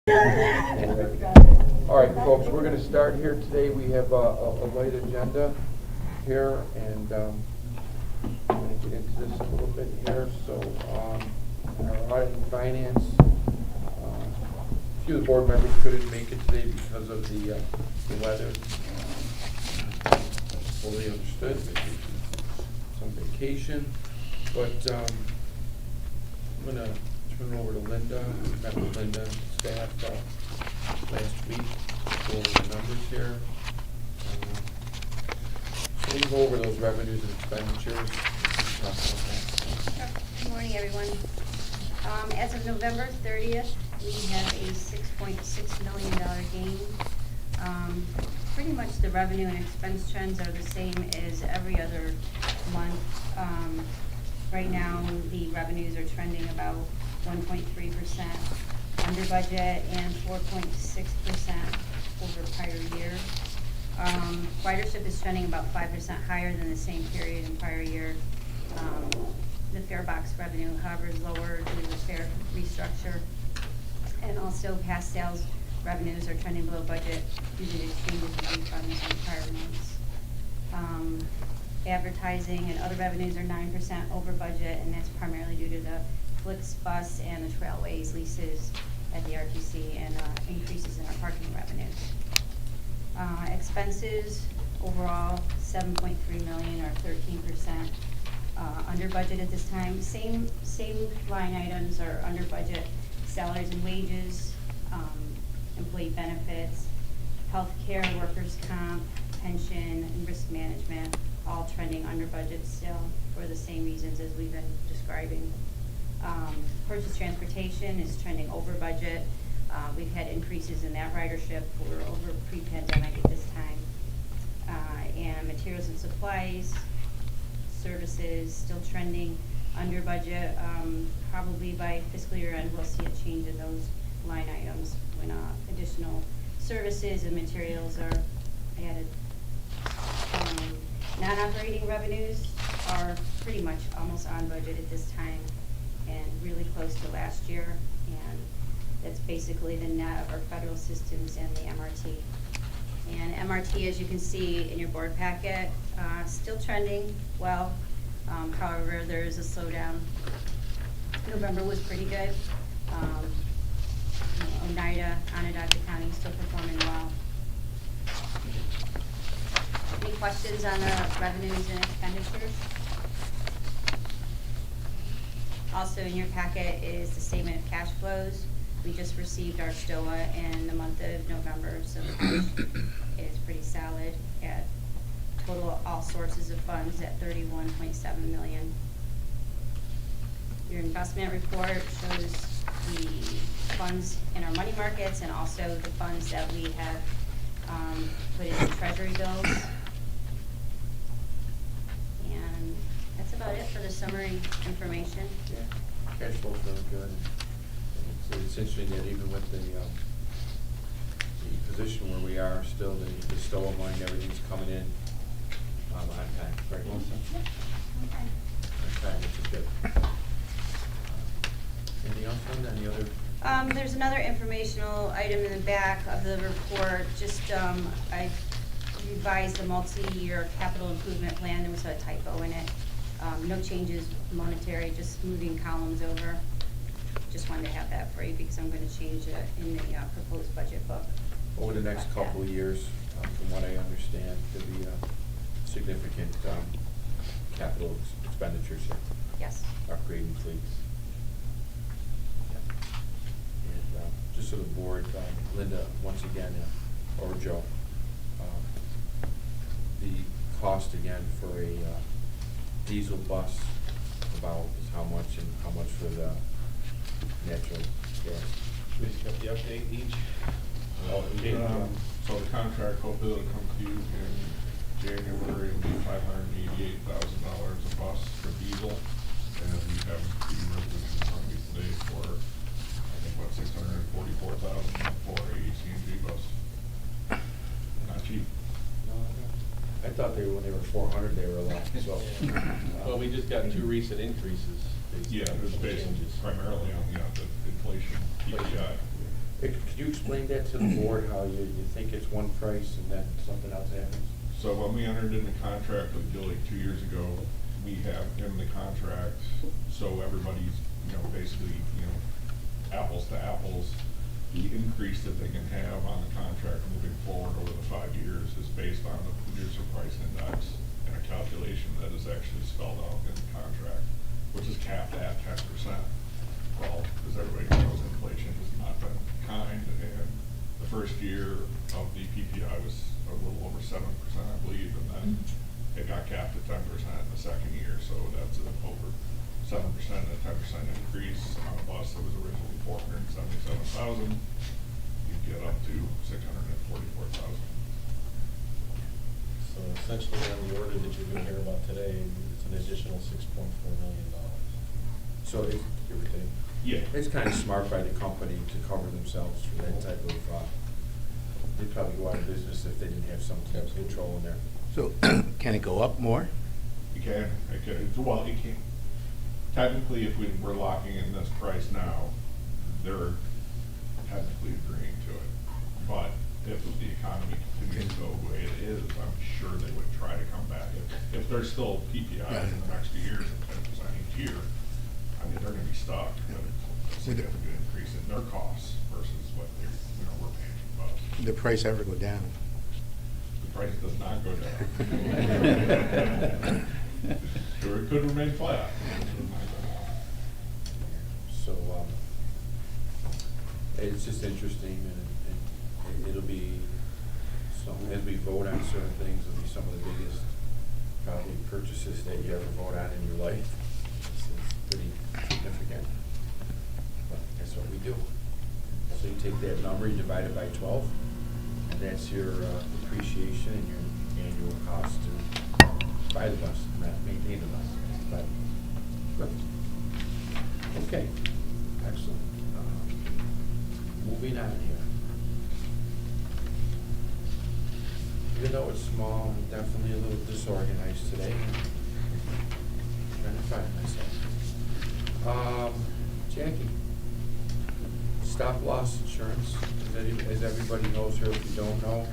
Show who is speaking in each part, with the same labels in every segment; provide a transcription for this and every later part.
Speaker 1: All right, folks, we're going to start here today. We have a light agenda here, and I'm going to get into this a little bit here. So, our audit and finance, a few of the board members couldn't make it today because of the weather. Fully understood, some vacation, but I'm going to turn it over to Linda. We met with Linda, staff, last week, go over the numbers here. So we can go over those revenues and expenditures. Talk about that.
Speaker 2: Good morning, everyone. As of November 30th, we have a $6.6 million gain. Pretty much the revenue and expense trends are the same as every other month. Right now, the revenues are trending about 1.3% under budget and 4.6% over prior year. Ridership is trending about 5% higher than the same period in prior year. The fare box revenue, however, is lower due to the fare restructure. And also past sales revenues are trending below budget due to the exchanges of refunds in prior months. Advertising and other revenues are 9% over budget, and that's primarily due to the FlixBus and the Trailways leases at the RTC and increases in our parking revenues. Expenses overall $7.3 million or 13% under budget at this time. Same line items are under budget: salaries and wages, employee benefits, health care, workers' comp, pension, and risk management, all trending under budget still for the same reasons as we've been describing. Purchase transportation is trending over budget. We've had increases in that ridership. We're over pre-pandemic at this time. And materials and supplies, services, still trending under budget. Probably by fiscal year end, we'll see a change in those line items when additional services and materials are added. Non-operating revenues are pretty much almost on budget at this time and really close to last year, and that's basically the net of our federal systems and the MRT. And MRT, as you can see in your board packet, still trending well. However, there is a slowdown. November was pretty good. Oneida, Onondaga County still performing well. Any questions on the revenues and expenditures? Also in your packet is the statement of cash flows. We just received our STOA in the month of November, so it's pretty solid at total all sources of funds at $31.7 million. Your investment report shows the funds in our money markets and also the funds that we have put in treasury bills. And that's about it for the summary information.
Speaker 1: Yeah, cash flow's really good. It's interesting that even with the position where we are, still the STOA money, everything's coming in on time, right, Melissa?
Speaker 2: Okay.
Speaker 1: Okay, which is good. Anything else, Linda? Any other?
Speaker 2: There's another informational item in the back of the report. Just I revised the multi-year capital improvement plan. There was a typo in it. No changes monetary, just moving columns over. Just wanted to have that for you because I'm going to change it in the proposed budget book.
Speaker 1: Over the next couple of years, from what I understand, there'll be significant capital expenditures here.
Speaker 2: Yes.
Speaker 1: Upgrading fleets. Yeah. And just so the board, Linda, once again, or Joe, the cost again for a diesel bus about is how much, and how much for the natural gas?
Speaker 3: We just got the update each.
Speaker 1: Oh,
Speaker 3: Okay, so the contract hopefully will come to you in January. It'll be $588,000 a bus for diesel, and we have the resolution from me today for I think what $644,000 for a CNG bus. Not cheap.
Speaker 1: No, I thought they were, when they were 400, they were a lot. So,
Speaker 4: Well, we just got two recent increases.
Speaker 3: Yeah, it was based
Speaker 4: changes.
Speaker 3: primarily on the inflation PPI.
Speaker 1: Could you explain that to the board, how you think it's one price and then something else happens?
Speaker 3: So when we entered into contract with Gilly 2 years ago, we have in the contract, so everybody's, basically, apples to apples. The increase that they can have on the contract moving forward over the 5 years is based on the producer price index and a calculation that is actually spelled out in the contract, which is capped at 10%. Well, as everybody knows, inflation has not been kind, and the first year of the PPI was a little over 7%, I believe, and then it got capped at 10% in the second year, so that's an over 7% and a 10% increase on a bus that was originally $477,000. You get up to $644,000.
Speaker 4: So essentially, on the order that you're gonna hear about today, it's an additional $6.4 million.
Speaker 1: So it's,
Speaker 4: Give or take.
Speaker 3: Yeah.
Speaker 1: it's kind of smart by the company to cover themselves for that type of, they'd probably go out of business if they didn't have some type of control in there.
Speaker 5: So can it go up more?
Speaker 3: You can, well, it can. Technically, if we're locking in this price now, they're technically agreeing to it. But if the economy continues to go the way it is, I'm sure they would try to come back. If there's still PPI in the next few years at 10% each year, I mean, they're gonna be stuck with a significant increase in their costs versus what we're paying for the bus.
Speaker 5: The price ever go down?
Speaker 3: The price does not go down. Or it could remain flat.
Speaker 1: So, it's just interesting, and it'll be, so as we vote on certain things, it'll be some of the biggest probably purchases that you ever vote on in your life. It's pretty significant, but that's what we do. So you take that number, you divide it by 12, and that's your depreciation and your annual cost to buy the bus, not maintain the bus. But, good. Okay, excellent. Moving on here. Even though it's small, I'm definitely a little disorganized today. Trying to find myself. Jackie, stop loss insurance, as everybody knows here, if you don't know,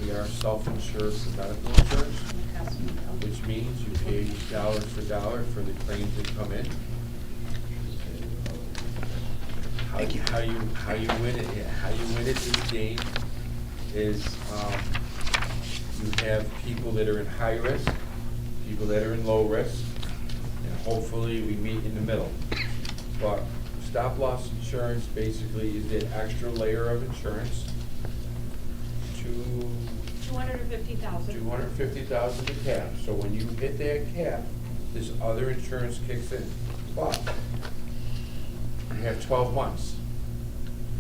Speaker 1: we are self-insured for medical insurance, which means you pay dollar for dollar for the claims that come in. How you win it this game is you have people that are in high risk, people that are in low risk, and hopefully we meet in the middle. But stop loss insurance basically is that extra layer of insurance to
Speaker 6: $250,000.
Speaker 1: $250,000 to cap. So when you hit that cap, this other insurance kicks in. But you have 12 months,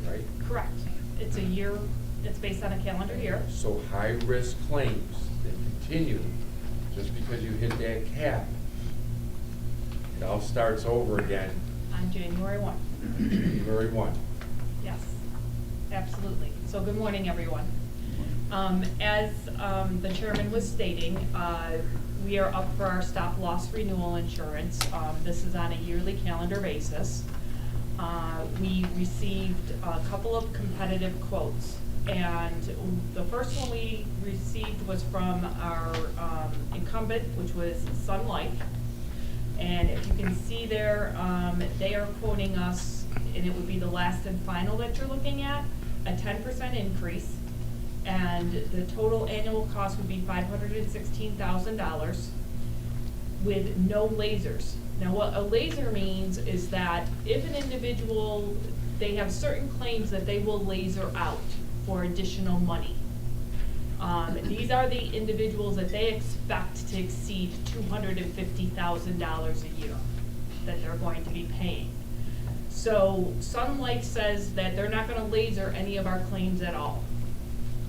Speaker 1: right?
Speaker 6: Correct. It's a year, it's based on a calendar year.
Speaker 1: So high-risk claims that continue, just because you hit that cap, it all starts over again
Speaker 6: On January 1.
Speaker 1: January 1.
Speaker 6: Yes, absolutely. So good morning, everyone. As the chairman was stating, we are up for our stop loss renewal insurance. This is on a yearly calendar basis. We received a couple of competitive quotes, and the first one we received was from our incumbent, which was Sun Life. And if you can see there, they are quoting us, and it would be the last and final that you're looking at, a 10% increase. And the total annual cost would be $516,000 with no lasers. Now, what a laser means is that if an individual, they have certain claims that they will laser out for additional money. These are the individuals that they expect to exceed $250,000 a year that they're going to be paying. So Sun Life says that they're not gonna laser any of our claims at all.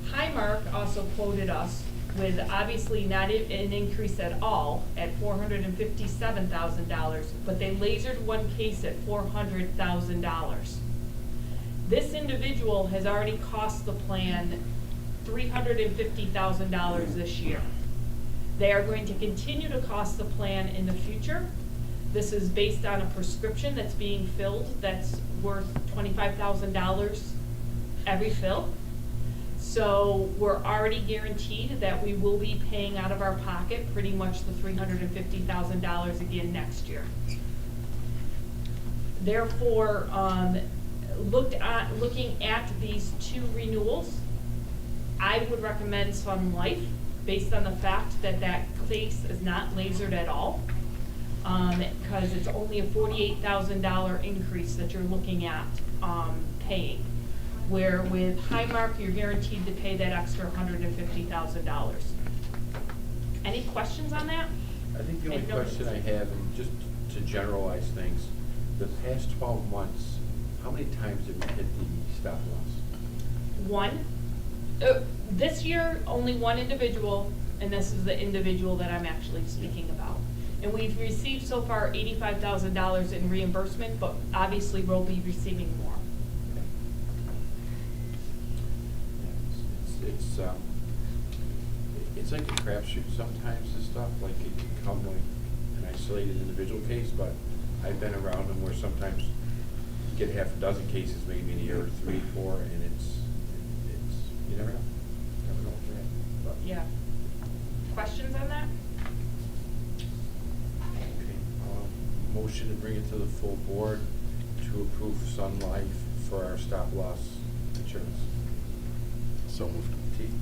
Speaker 6: Highmark also quoted us with obviously not an increase at all at $457,000, but they lasered one case at $400,000. This individual has already cost the plan $350,000 this year. They are going to continue to cost the plan in the future. This is based on a prescription that's being filled that's worth $25,000 every fill. So we're already guaranteed that we will be paying out of our pocket pretty much the $350,000 again next year. Therefore, looking at these two renewals, I would recommend Sun Life based on the fact that that face is not lasered at all. Because it's only a $48,000 increase that you're looking at paying. Where with Highmark, you're guaranteed to pay that extra $150,000. Any questions on that?
Speaker 7: I think the only
Speaker 6: And no-
Speaker 7: question I have, and just to generalize things, the past 12 months, how many times have you hit the stop loss?
Speaker 6: One. This year, only one individual, and this is the individual that I'm actually speaking about. And we've received so far $85,000 in reimbursement, but obviously we'll be receiving more.
Speaker 7: It's like a crapshoot sometimes and stuff, like it can come like an isolated individual case, but I've been around them where sometimes you get half a dozen cases maybe in a year, or 3, 4, and it's, you never know. Never know what's right. But-
Speaker 6: Yeah. Questions on that?
Speaker 7: Okay, motion to bring it to the full board to approve Sun Life for our stop loss insurance.
Speaker 5: So moved.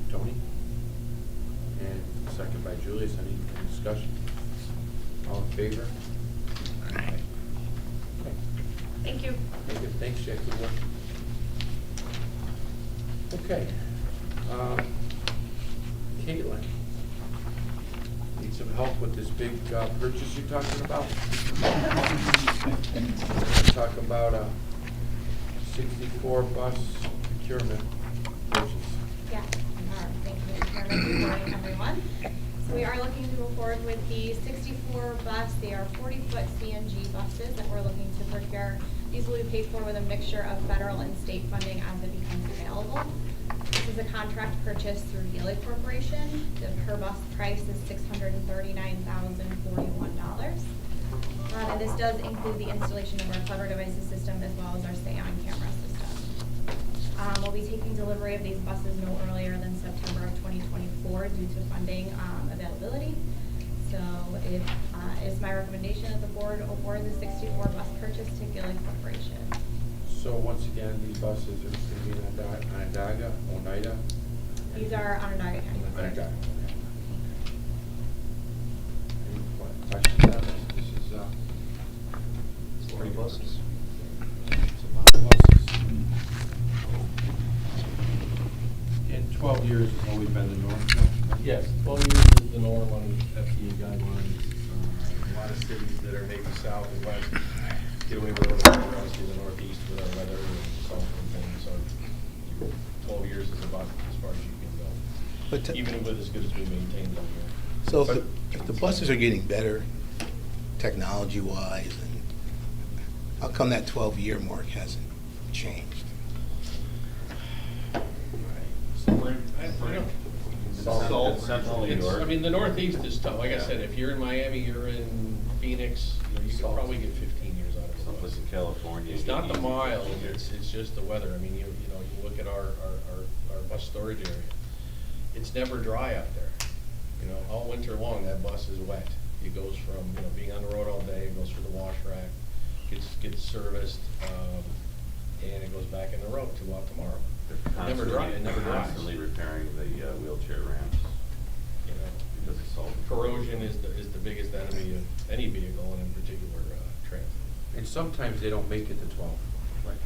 Speaker 7: Tony? And second by Julius. Any discussion? All in favor? Aye. Okay.
Speaker 6: Thank you.
Speaker 7: Thank you. Thanks, Jack. Good work. Okay. Caitlin, need some help with this big purchase you're talking about? Talk about a 64 bus procurement purchase.
Speaker 8: Yes, thank you, Chairman. Good morning, everyone. So we are looking to move forward with the 64 bus. They are 40-foot CNG buses that we're looking to procure. These will be paid for with a mixture of federal and state funding as it becomes available. This is a contract purchase through Healy Corporation. The per bus price is $639,041. And this does include the installation of our Clever Devices system as well as our Stay On camera system. We'll be taking delivery of these buses no earlier than September of 2024 due to funding availability. So it is my recommendation that the board award the 64 bus purchase to Gillig Corporation.
Speaker 7: So once again, these buses are going to be in Onondaga, Oneida?
Speaker 8: These are Onondaga County buses.
Speaker 7: Onondaga, okay. Any questions on this? This is,
Speaker 4: 40 buses.
Speaker 7: it's a lot of buses. And 12 years has always been the norm?
Speaker 4: Yes, 12 years is the norm on FTA guidelines. A lot of cities that are maybe south and west get away with it, whereas in the northeast with our weather and salt and things. So 12 years is about as far as you can go,
Speaker 5: But
Speaker 4: even with as good as we maintain them here.
Speaker 5: so if the buses are getting better, technology-wise, and how come that 12-year mark hasn't changed?
Speaker 4: I mean, the Northeast is tough. Like I said, if you're in Miami, you're in Phoenix, you can probably get 15 years out of it.
Speaker 9: Someplace in California.
Speaker 4: It's not the miles, it's just the weather. I mean, you know, you look at our bus storage area. It's never dry out there. You know, all winter long, that bus is wet. It goes from, you know, being on the road all day, it goes through the wash rack, gets serviced, and it goes back in the road tomorrow. Never dry, it never dries.
Speaker 9: Constantly repairing the wheelchair ramps,
Speaker 4: You know,
Speaker 9: because it's all.
Speaker 4: corrosion is the biggest enemy of any vehicle, and in particular, transit.
Speaker 7: And sometimes they don't make it to 12, right?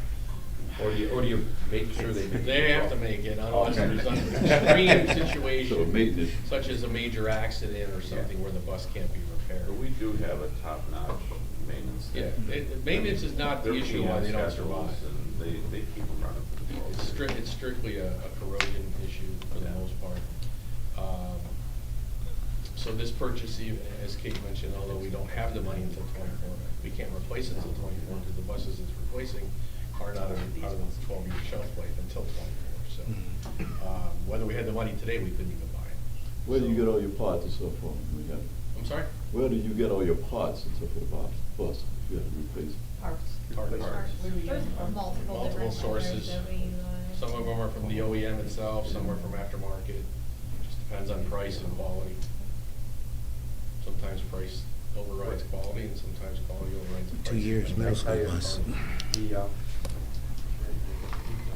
Speaker 7: Or do you make sure they make it to 12?
Speaker 4: They have to make it, unless
Speaker 7: Okay.
Speaker 4: there's an extreme situation.
Speaker 9: So maintenance.
Speaker 4: Such as a major accident or something
Speaker 7: Yeah.
Speaker 4: where the bus can't be repaired.
Speaker 9: But we do have a top-notch maintenance.
Speaker 4: Yeah,
Speaker 9: staff.
Speaker 4: maintenance is not the
Speaker 9: They're
Speaker 4: issue why they don't
Speaker 9: schedules,
Speaker 4: survive.
Speaker 9: And they keep them running for the 12.
Speaker 4: It's strictly a corrosion issue for the
Speaker 9: Yeah.
Speaker 4: most part. So this purchase, as Kate mentioned, although we don't have the money until 24, we can't replace it until 24 because the buses it's replacing are not out of the 12-year shelf life until 24. So whether we had the money today, we couldn't even buy it.
Speaker 10: Where do you get all your parts and stuff from?
Speaker 4: I'm sorry?
Speaker 10: Where do you get all your parts and stuff for the bus? If you have to replace?
Speaker 8: Parts.
Speaker 4: Parts.
Speaker 8: There's multiple different
Speaker 4: sources.
Speaker 8: vendors that we utilize.
Speaker 4: Some of them are from the OEM itself, some are from aftermarket. Just depends on price and quality. Sometimes price overrides quality, and sometimes quality overrides the price.
Speaker 5: 2 years,
Speaker 1: And I
Speaker 5: middle
Speaker 1: tell
Speaker 5: school
Speaker 1: you,
Speaker 5: bus.
Speaker 1: The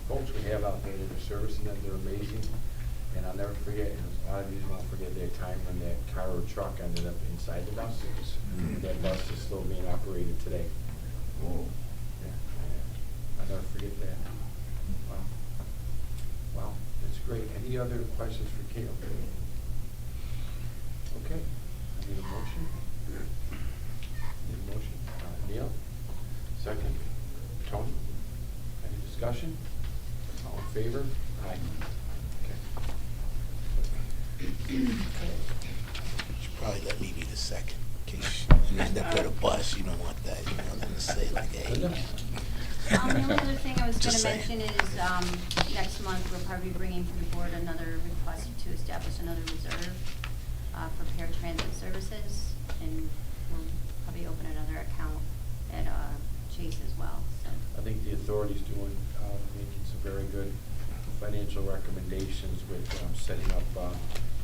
Speaker 1: folks we have out there that are servicing them, they're amazing. And I'll never forget, and a lot of you won't forget that time when that car or truck ended up inside the bus. That bus is still being operated today.
Speaker 10: Oh.
Speaker 1: Yeah, I'll never forget that. Wow. Wow, that's great. Any other questions for Caleb? Okay, I need a motion. Need a motion. Neil? Second. Tony? Any discussion? All in favor? Aye. Okay.
Speaker 5: Should probably let me be the second, in case you end up at a bus, you don't want that, you want them to say like, hey.
Speaker 2: The only other thing I was gonna
Speaker 5: Just saying.
Speaker 2: mention is, next month, we'll probably be bringing to the board another request to establish another reserve, for paratransit services, and we'll probably open another account at, Chase as well, so.
Speaker 1: I think the authority's doing, making some very good financial recommendations with, setting up,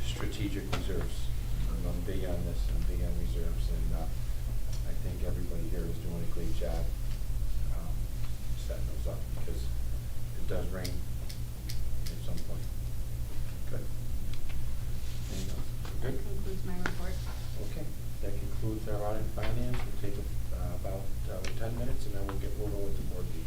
Speaker 1: strategic reserves. And I'm big on this, I'm big on reserves, and, I think everybody here is doing a great job, setting those up, because it does rain at some point. Good. Anything else?
Speaker 2: That
Speaker 1: Good?
Speaker 2: concludes my report.
Speaker 1: Okay, that concludes our audit and finance. We'll take about 10 minutes, and then we'll get moving with the board meeting.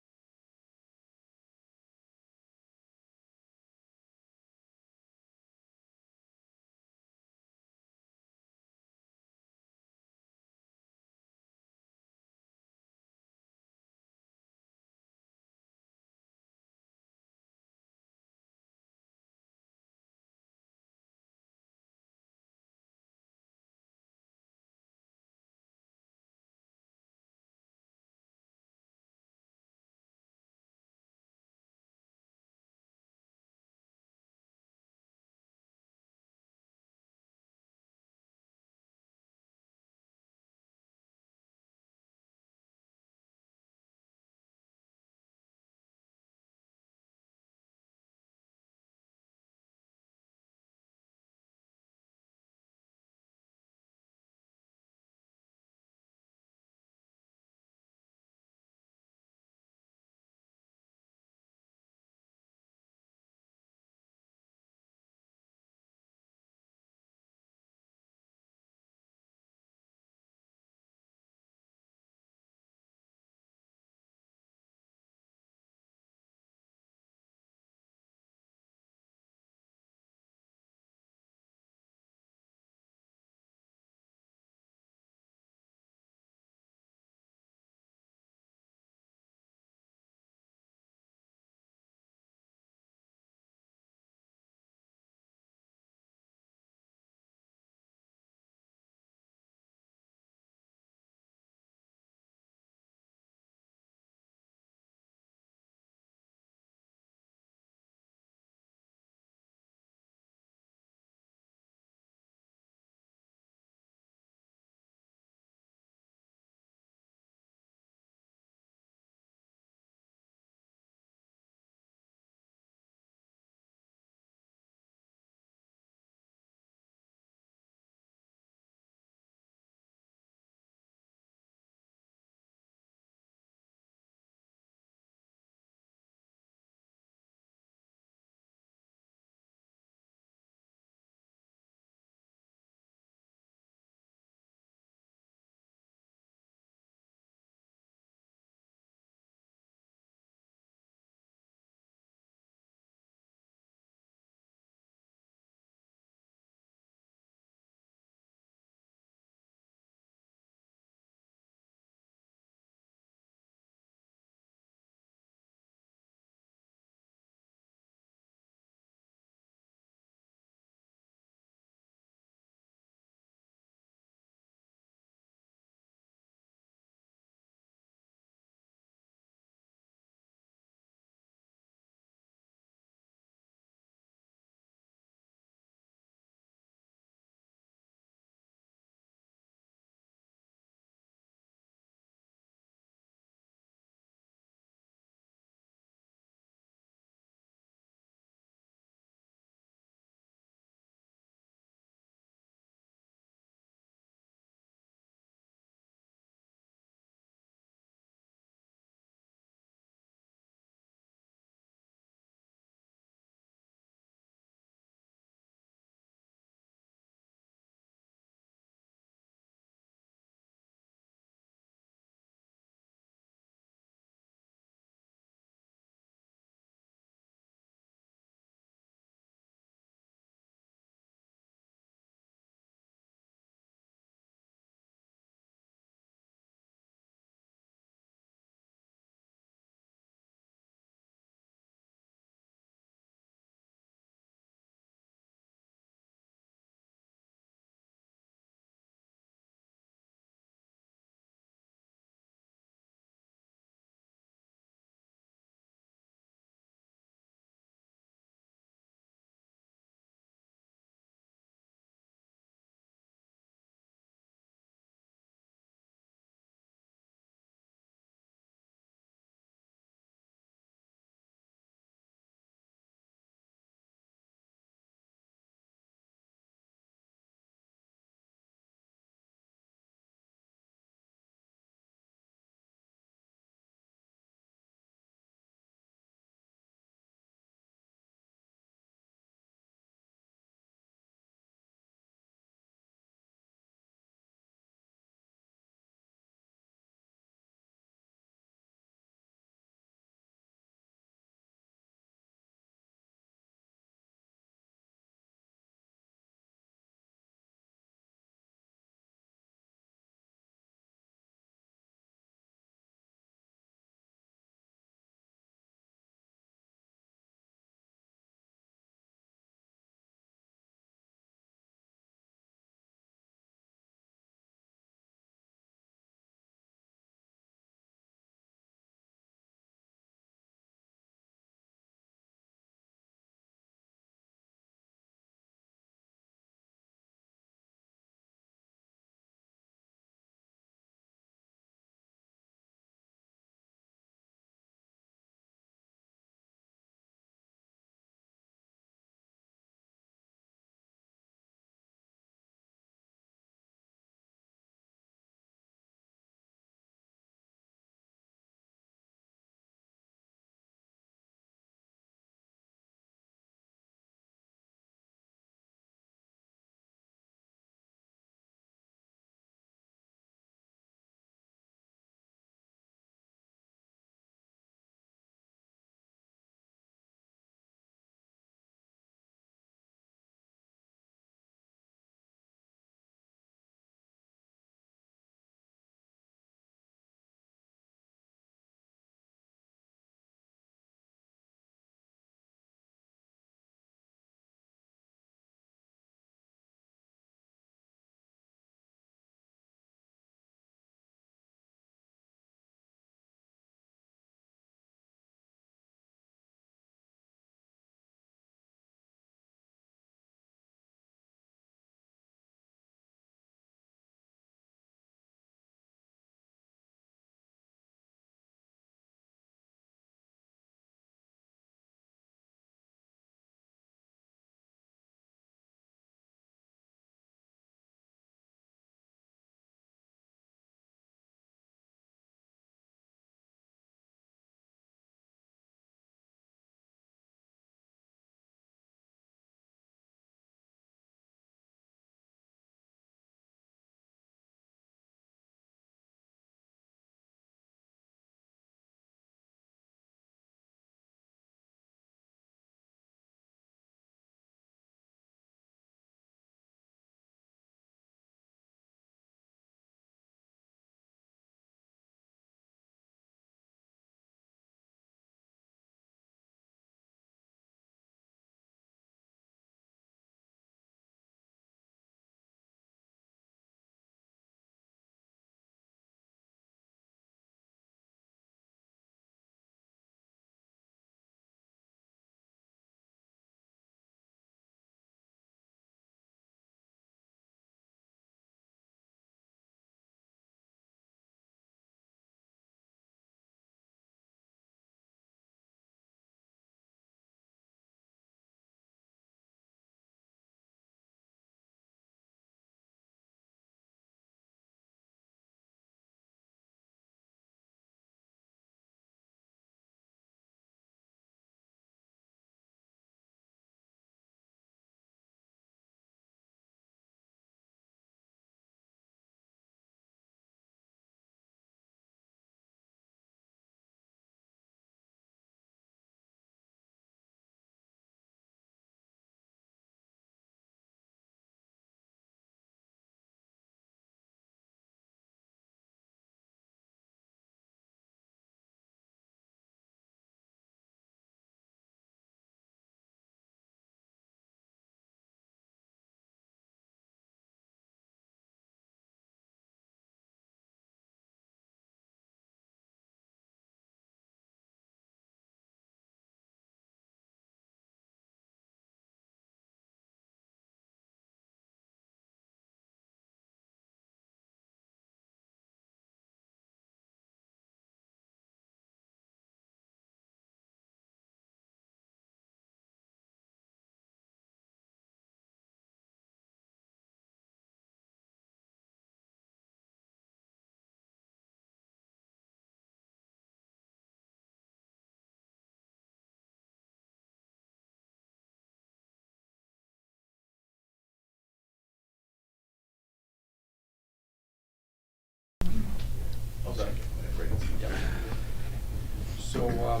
Speaker 1: So, let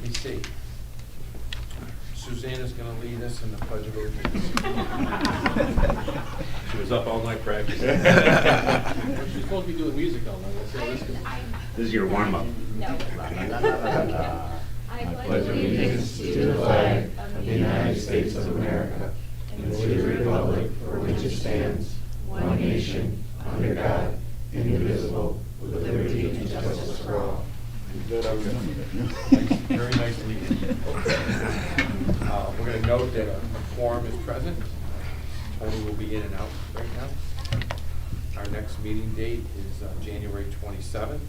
Speaker 1: me see. Susanna's gonna lead us in the Pledge of Allegiance.
Speaker 9: She was up all night practicing.
Speaker 4: She's supposed to be doing music all night, let's see how this goes.
Speaker 9: This is your warm-up.
Speaker 8: No.
Speaker 9: I pledge allegiance to the flag of the United States of America and to the republic for which it stands, one nation, under God, indivisible, with liberty and justice for all.
Speaker 1: Very nice to meet you. We're gonna note that a quorum is present. Tony will be in and out right now. Our next meeting date is January 27th.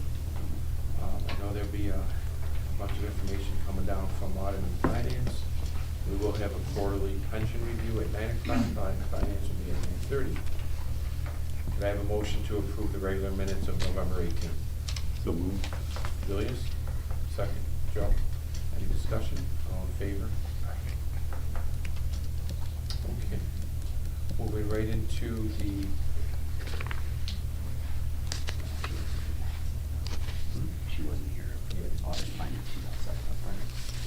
Speaker 1: I know there'll be a bunch of information coming down from Audit and Finance. We will have a quarterly pension review at 9 o'clock, finance will be at 9:30. Could I have a motion to approve the regular minutes of November 18th?
Speaker 10: So moved.
Speaker 1: Julius, second. Joe, any discussion? All in favor? Okay. Moving right into the.
Speaker 9: She wasn't here. Audit finance, she's outside.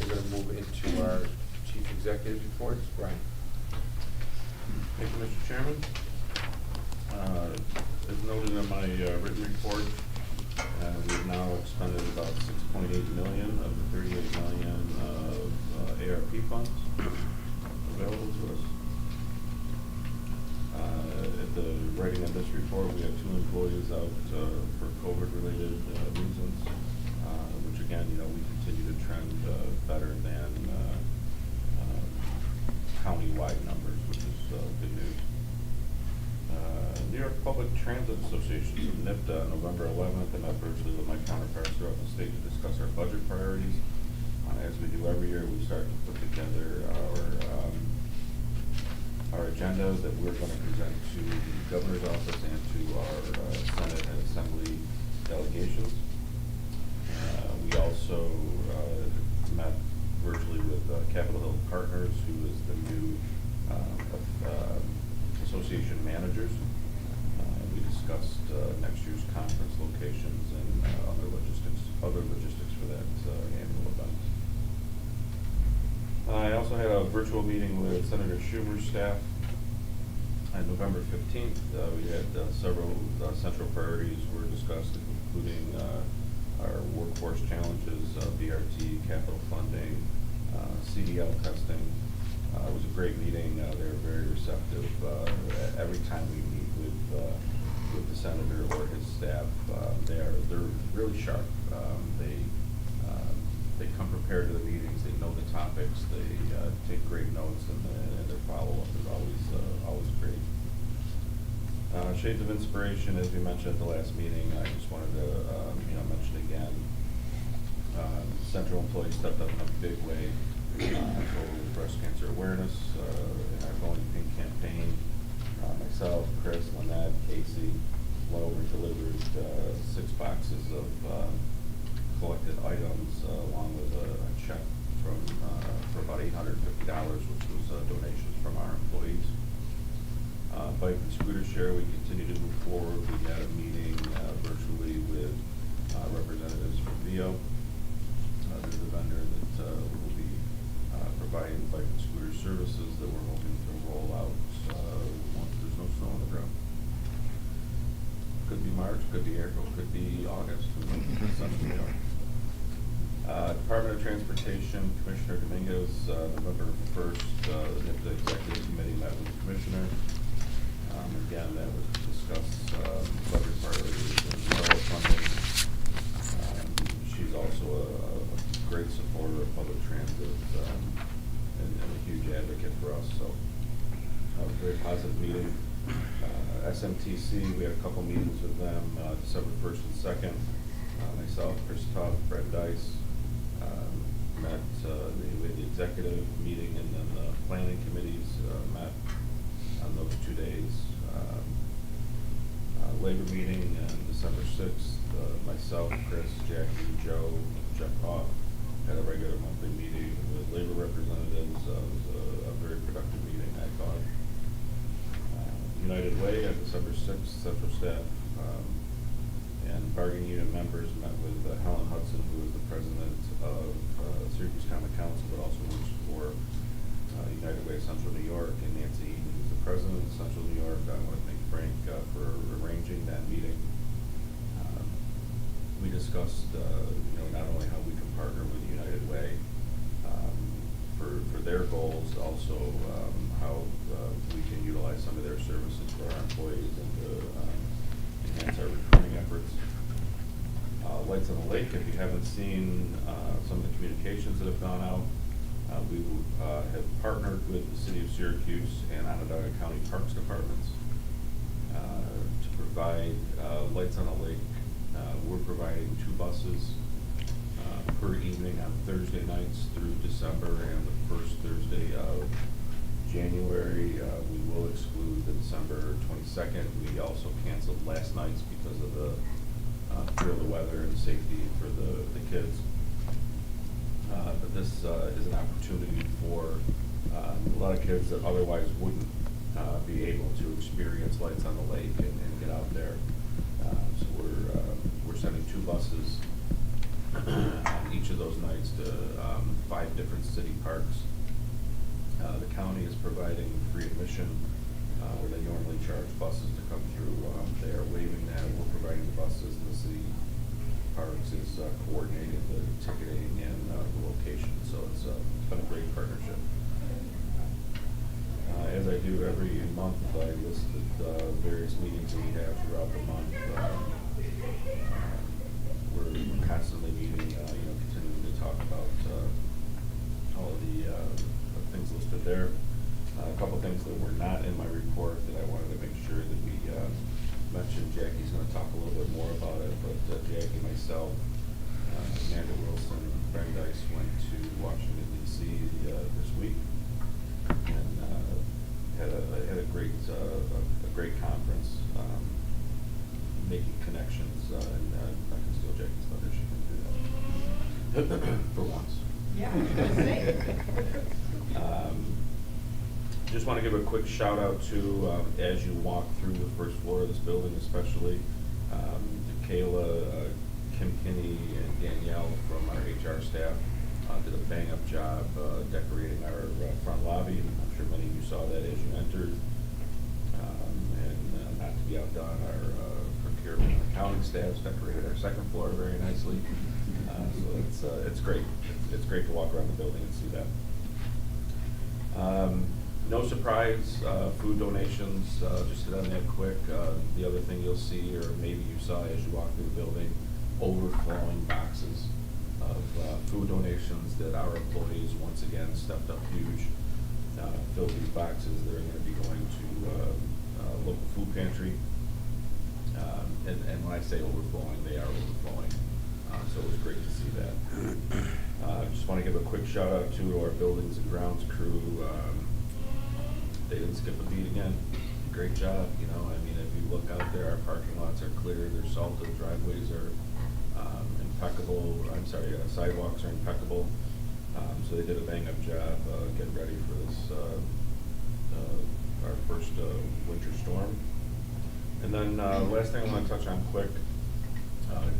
Speaker 1: We're gonna move into our chief executive reports. Brian.
Speaker 3: Thank you, Mr. Chairman. As noted in my written report, we've now expended about $6.8 million of the $38 million of ARP funds available to us. At the writing of this report, we have 2 employees out for COVID-related reasons, which again, we continue to trend better than county-wide numbers, which is good news. New York Public Transit Association, NIPTA, November 11th, and met virtually with my counterparts throughout the state to discuss our budget priorities. As we do every year, we start to put together our agenda that we're going to present to the governor's office and to our Senate and Assembly delegations. We also met virtually with Capitol Hill Partners, who is the new association managers. We discussed next year's conference locations and other logistics for that annual event. I also had a virtual meeting with Senator Schumer's staff on November 15th. We had several central priorities were discussed, including our workforce challenges, BRT, capital funding, CDL testing. It was a great meeting. They were very receptive. Every time we meet with the senator or his staff, they're really sharp. They come prepared to the meetings. They know the topics. They take great notes, and their follow-up is always great. Shades of inspiration, as we mentioned at the last meeting, I just wanted to mention again. Central employees stepped up in a big way for breast cancer awareness in our Going Pink campaign. Myself, Chris, Lynette, Casey, went over and delivered 6 boxes of collected items along with a check for about $850, which was donations from our employees. Bike and scooter share, we continue to move forward. We had a meeting virtually with representatives from VIO. There's a vendor that will be providing bike and scooter services that we're hoping to roll out once there's no snow on the ground. Could be March, could be April, could be August. Department of Transportation, Commissioner Dominguez, November 1st, the Executive Committee met with the Commissioner. Again, that was to discuss budget priorities and federal funding. She's also a great supporter of public transit and a huge advocate for us. So, a very positive meeting. SMTC, we had a couple meetings with them, December 1st and 2nd. Myself, Chris Tubb, Fred Dice, met with the executive meeting, and then the planning committees met on those 2 days. Labor meeting on December 6th, myself, Chris, Jackie, Joe, Jeff Hoff had a regular monthly meeting with labor representatives. It was a very productive meeting, I thought. United Way on December 6th, central staff, and
Speaker 11: And bargaining unit members met with Helen Hudson, who is the president of Syracuse Common Council, but also works for United Way of Central New York, and Nancy Eaton, who's the president of Central New York. I want to thank Frank for arranging that meeting. We discussed, not only how we can partner with United Way for their goals, also how we can utilize some of their services for our employees and to enhance our recruiting efforts. Lights on the Lake, if you haven't seen some of the communications that have gone out, we have partnered with the City of Syracuse and Onondaga County Parks Departments to provide Lights on the Lake. We're providing 2 buses per evening on Thursday nights through December, and the first Thursday of January. We will exclude the December 22nd. We also canceled last night's because of the fear of the weather and safety for the kids. But this is an opportunity for a lot of kids that otherwise wouldn't be able to experience Lights on the Lake and get out there. So we're sending 2 buses on each of those nights to 5 different city parks. The county is providing free admission where they normally charge buses to come through. They are waiving that. We're providing the buses, and the city parks is coordinating the ticketing and the location. So it's been a great partnership. As I do every month, I listed various meetings that we have throughout the month. We're constantly meeting, continuing to talk about all of the things listed there. A couple things that were not in my report that I wanted to make sure that we mentioned. Jackie's going to talk a little bit more about it, but Jackie, myself, Amanda Wilson, Frank Dice went to Washington, D.C. This week, and had a great conference, making connections, and I can steal Jackie's thunder. She can do that for once.
Speaker 6: Yeah, I was gonna say.
Speaker 11: Just want to give a quick shout out to, as you walk through the first floor of this building, especially Kayla, Kim Kinney, and Danielle from our HR staff did a bang-up job decorating our front lobby. I'm sure many of you saw that as you entered. And not to be outdone, our procurement and accounting staffs decorated our second floor very nicely. So it's great. It's great to walk around the building and see that. No surprise, food donations, just hit on that quick. The other thing you'll see, or maybe you saw as you walk through the building, overflowing boxes of food donations that our employees once again stepped up huge. Filled these boxes. They're going to be going to local food pantry. And when I say overflowing, they are overflowing. So it was great to see that. Just want to give a quick shout out to our buildings and grounds crew. They didn't skip a beat again. Great job. If you look out there, our parking lots are clear. They're salted. Driveways are impeccable. Sidewalks are impeccable. So they did a bang-up job getting ready for this, our first winter storm. And then last thing I want to touch on quick,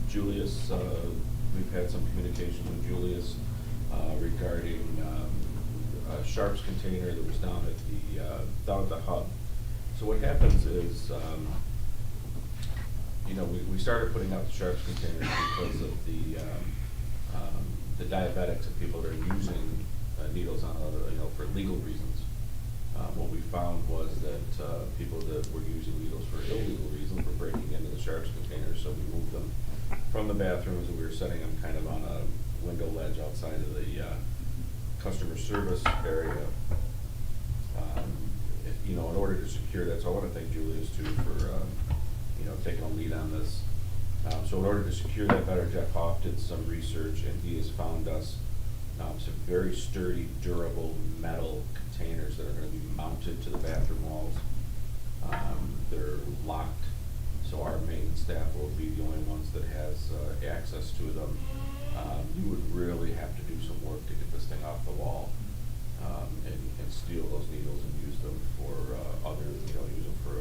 Speaker 11: Julius, we've had some communication with Julius regarding a Sharps container that was down at the hub. So what happens is, we started putting out the Sharps containers because of the diabetics and people that are using needles on for legal reasons. What we found was that people that were using needles for illegal reasons were breaking into the Sharps containers, so we moved them from the bathrooms, and we were setting them kind of on a window ledge outside of the customer service area. In order to secure that, so I want to thank Julius too for taking a lead on this. So in order to secure that better, Jeff Hoff did some research, and he has found us some very sturdy, durable metal containers that are going to be mounted to the bathroom walls. They're locked, so our main staff will be the only ones that has access to them. You would really have to do some work to get this thing off the wall and steal those needles and use them for use them for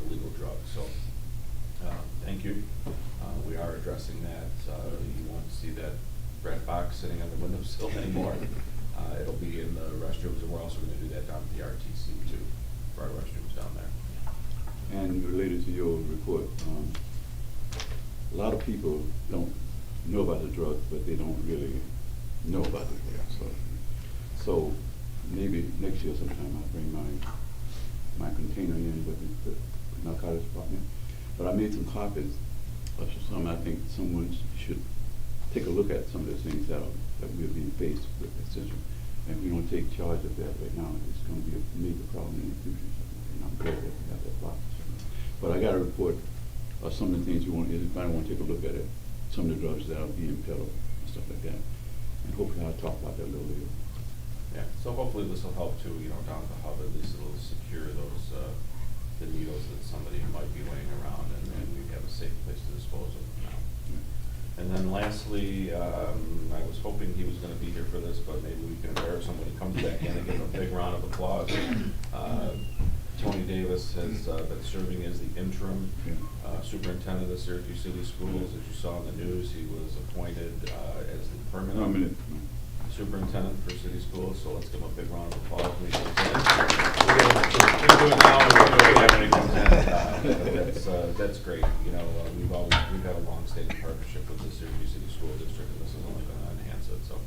Speaker 11: illegal drugs. So Thank you. We are addressing that. You won't see that red box sitting on the windowsill anymore. It'll be in the restrooms, and we're also going to do that down at the RTC too, for our restrooms down there.
Speaker 10: And related to your report, a lot of people don't know about the drug, but they don't really know about it there. So maybe next year sometime I'll bring my container in with the narcotics department. But I made some copies of some. I think someone should take a look at some of the things that we're being faced with, essentially. And if we don't take charge of that right now, it's going to be a major problem in the future. And I'm glad that we have that box. But I got a report of some of the things you want. If I want to take a look at it, some of the drugs that are being peddled and stuff like that. And hopefully I'll talk about that a little later.
Speaker 11: Yeah, so hopefully this will help too, down at the hub, at least it'll secure those, the needles that somebody might be laying around, and then we have a safe place to dispose of them now. And then lastly, I was hoping he was gonna be here for this, but maybe we can embarrass him when he comes back in and give him a big round of applause. Tony Davis has been serving as the interim superintendent of Syracuse City Schools. As you saw in the news, he was appointed as the permanent superintendent for city schools, so let's give him a big round of applause when he comes in. We're gonna do it now, and we're gonna do it when he comes in. That's great. We've had a long-standing partnership with the Syracuse City School District, and this is only gonna enhance it, so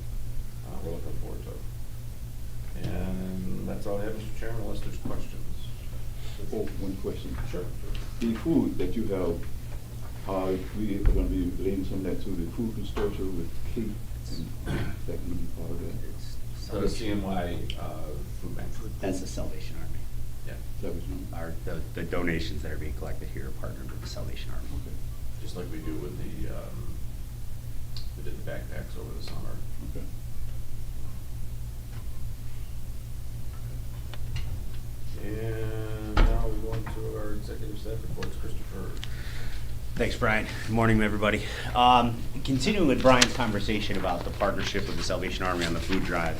Speaker 11: we're looking forward to it. And that's all I have, Mr. Chairman, unless there's questions.
Speaker 10: Oh, one question.
Speaker 11: Sure.
Speaker 10: The food that you have, we are going to be relating some of that to the food consortium with Kate, and that can be part of that.
Speaker 11: So the CMY food bank.
Speaker 12: That's the Salvation Army.
Speaker 11: Yeah.
Speaker 10: That was
Speaker 12: The donations that are being collected here are partnered with the Salvation Army.
Speaker 10: okay.
Speaker 11: Just like we do with the, we did the backpacks over the summer.
Speaker 10: Okay.
Speaker 11: And now we go into our executive staff reports. Christopher.
Speaker 12: Thanks, Brian. Good morning, everybody. Continuing with Brian's conversation about the partnership with the Salvation Army on the food drive,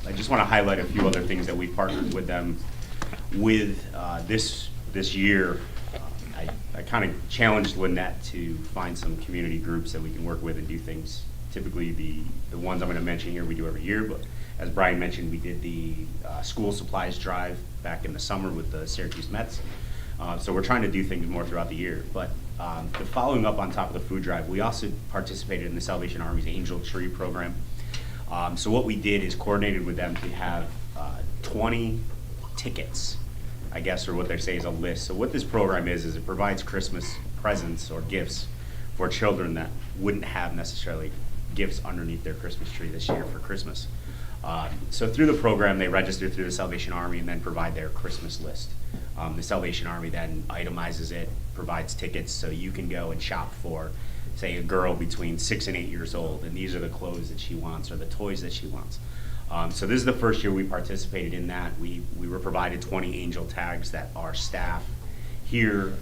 Speaker 12: I just want to highlight a few other things that we partnered with them with this year. I kind of challenged Lynette to find some community groups that we can work with and do things. Typically, the ones I'm going to mention here we do every year, but as Brian mentioned, we did the school supplies drive back in the summer with the Syracuse Mets. So we're trying to do things more throughout the year. But the following up on top of the food drive, we also participated in the Salvation Army's Angel Tree program. So what we did is coordinated with them to have 20 tickets, I guess, or what they say is a list. So what this program is it provides Christmas presents or gifts for children that wouldn't have necessarily gifts underneath their Christmas tree this year for Christmas. So through the program, they register through the Salvation Army and then provide their Christmas list. The Salvation Army then itemizes it, provides tickets so you can go and shop for, say, a girl between 6 and 8 years old, and these are the clothes that she wants or the toys that she wants. So this is the first year we participated in that. We were provided 20 angel tags that our staff here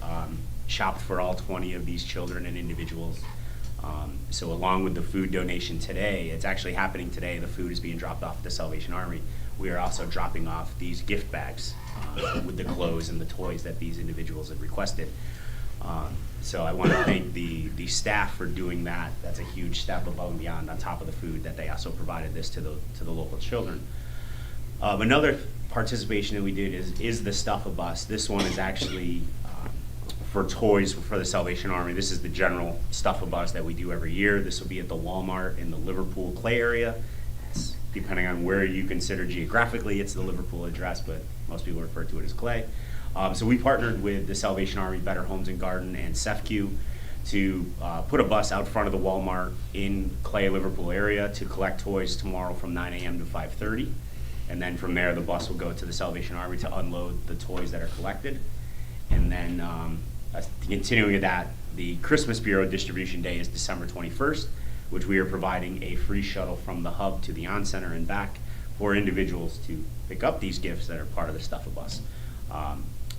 Speaker 12: shopped for all 20 of these children and individuals. So along with the food donation today, it's actually happening today, the food is being dropped off at the Salvation Army. We are also dropping off these gift bags with the clothes and the toys that these individuals had requested. So I want to thank the staff for doing that. That's a huge step above and beyond on top of the food that they also provided this to the local children. Another participation that we did is the Stuff-A-Bus. This one is actually for toys for the Salvation Army. This is the general Stuff-A-Bus that we do every year. This will be at the Walmart in the Liverpool Clay area. It's, depending on where you consider geographically, it's the Liverpool address, but most people refer to it as Clay. So we partnered with the Salvation Army, Better Homes and Garden, and SEFCU to put a bus out front of the Walmart in Clay, Liverpool area to collect toys tomorrow from 9 a.m. to 5:30. And then from there, the bus will go to the Salvation Army to unload the toys that are collected. And then continuing with that, the Christmas Bureau distribution day is December 21st, which we are providing a free shuttle from the hub to the On Center and back for individuals to pick up these gifts that are part of the Stuff-A-Bus.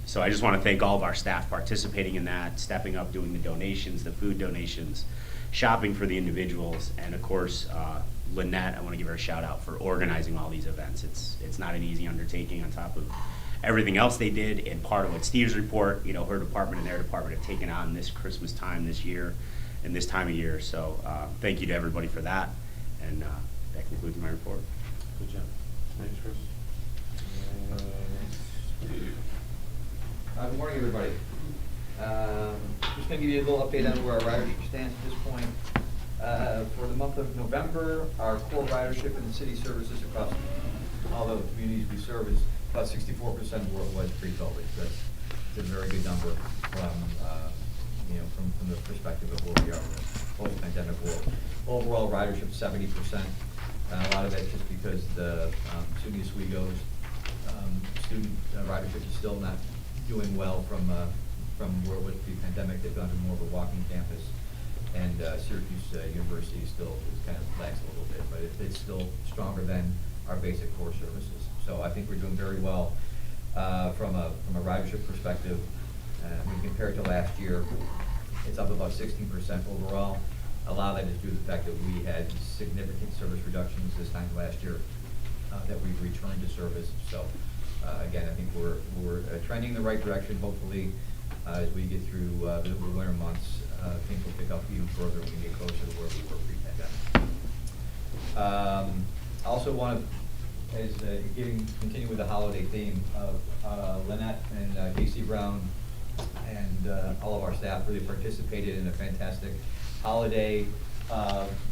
Speaker 12: So I just want to thank all of our staff participating in that, stepping up, doing the donations, the food donations, shopping for the individuals, and of course, Lynette, I want to give her a shout out for organizing all these events. It's not an easy undertaking on top of everything else they did, and part of what Steve's report, her department and their department have taken on this Christmas time this year and this time of year. So thank you to everybody for that, and that concludes my report.
Speaker 7: Good job. Thanks, Chris. Steve.
Speaker 13: Good morning, everybody. Just going to give you a little update on where our ridership stands at this point. For the month of November, our core ridership in the city services across all the communities we serve is about 64% of what it was pre-COVID. That's a very good number from the perspective of where we are in the post-pandemic world. Overall ridership 70%. A lot of that just because the SUNY Oswego's student ridership is still not doing well from where it was pre-pandemic. They've gone to more of a walking campus, and Syracuse University still kind of lags a little bit, but it's still stronger than our basic core services. So I think we're doing very well from a ridership perspective. When compared to last year, it's up about 16% overall. A lot of that is due to the fact that we had significant service reductions this time last year that we've returned to service. So again, I think we're trending in the right direction. Hopefully, as we get through the winter months, things will pick up even further when we get closer to where we were pre-pandemic. I also want to, continue with the holiday theme of Lynette and Casey Brown and all of our staff really participated in a fantastic holiday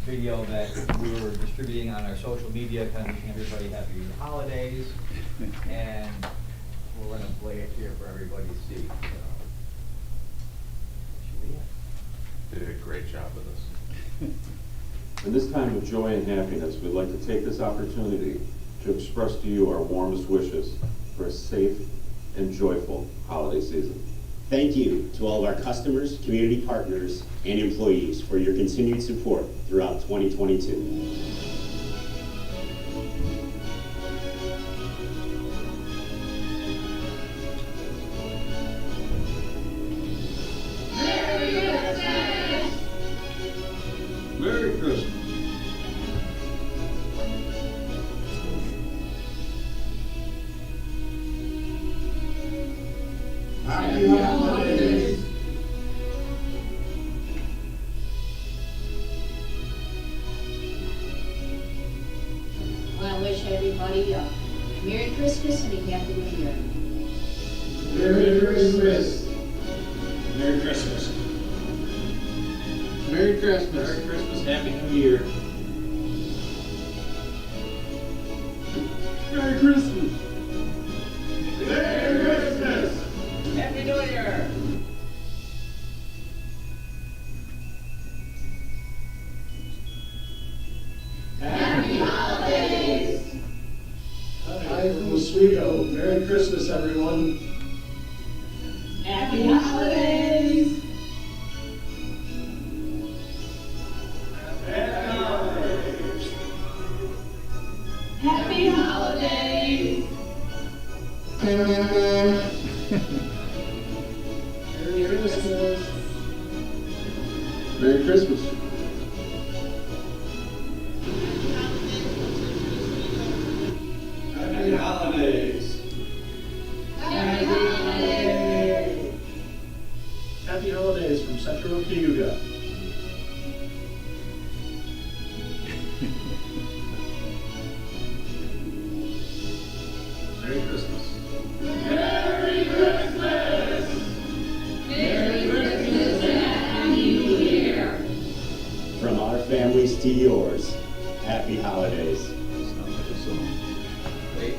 Speaker 13: video that we were distributing on our social media, kind of wishing everybody happy holidays. And we're going to play it here for everybody to see.
Speaker 11: Did a great job with this.
Speaker 14: In this time of joy and happiness, we'd like to take this opportunity to express to you our warmest wishes for a safe and joyful holiday season.
Speaker 15: Thank you to all of our customers, community partners, and employees for your continued support throughout 2022.
Speaker 10: Merry Christmas.
Speaker 9: Happy holidays.
Speaker 16: I want to wish everybody a Merry Christmas and a Happy New Year.
Speaker 9: Merry Christmas.
Speaker 15: Merry Christmas.
Speaker 9: Merry Christmas.
Speaker 15: Merry Christmas. Happy New Year.
Speaker 9: Merry Christmas. Merry Christmas.
Speaker 13: Happy New Year!
Speaker 9: Happy holidays. Hi from Oswego. Merry Christmas, everyone.
Speaker 16: Happy holidays. Happy holidays.
Speaker 9: Merry Christmas. Merry Christmas. Happy holidays.
Speaker 16: Happy holidays.
Speaker 9: Happy holidays from Central Cayuga. Merry Christmas.
Speaker 16: Merry Christmas. Merry Christmas and Happy New Year.
Speaker 15: From our families to yours, happy holidays.
Speaker 10: Sounds like a song.
Speaker 13: Wait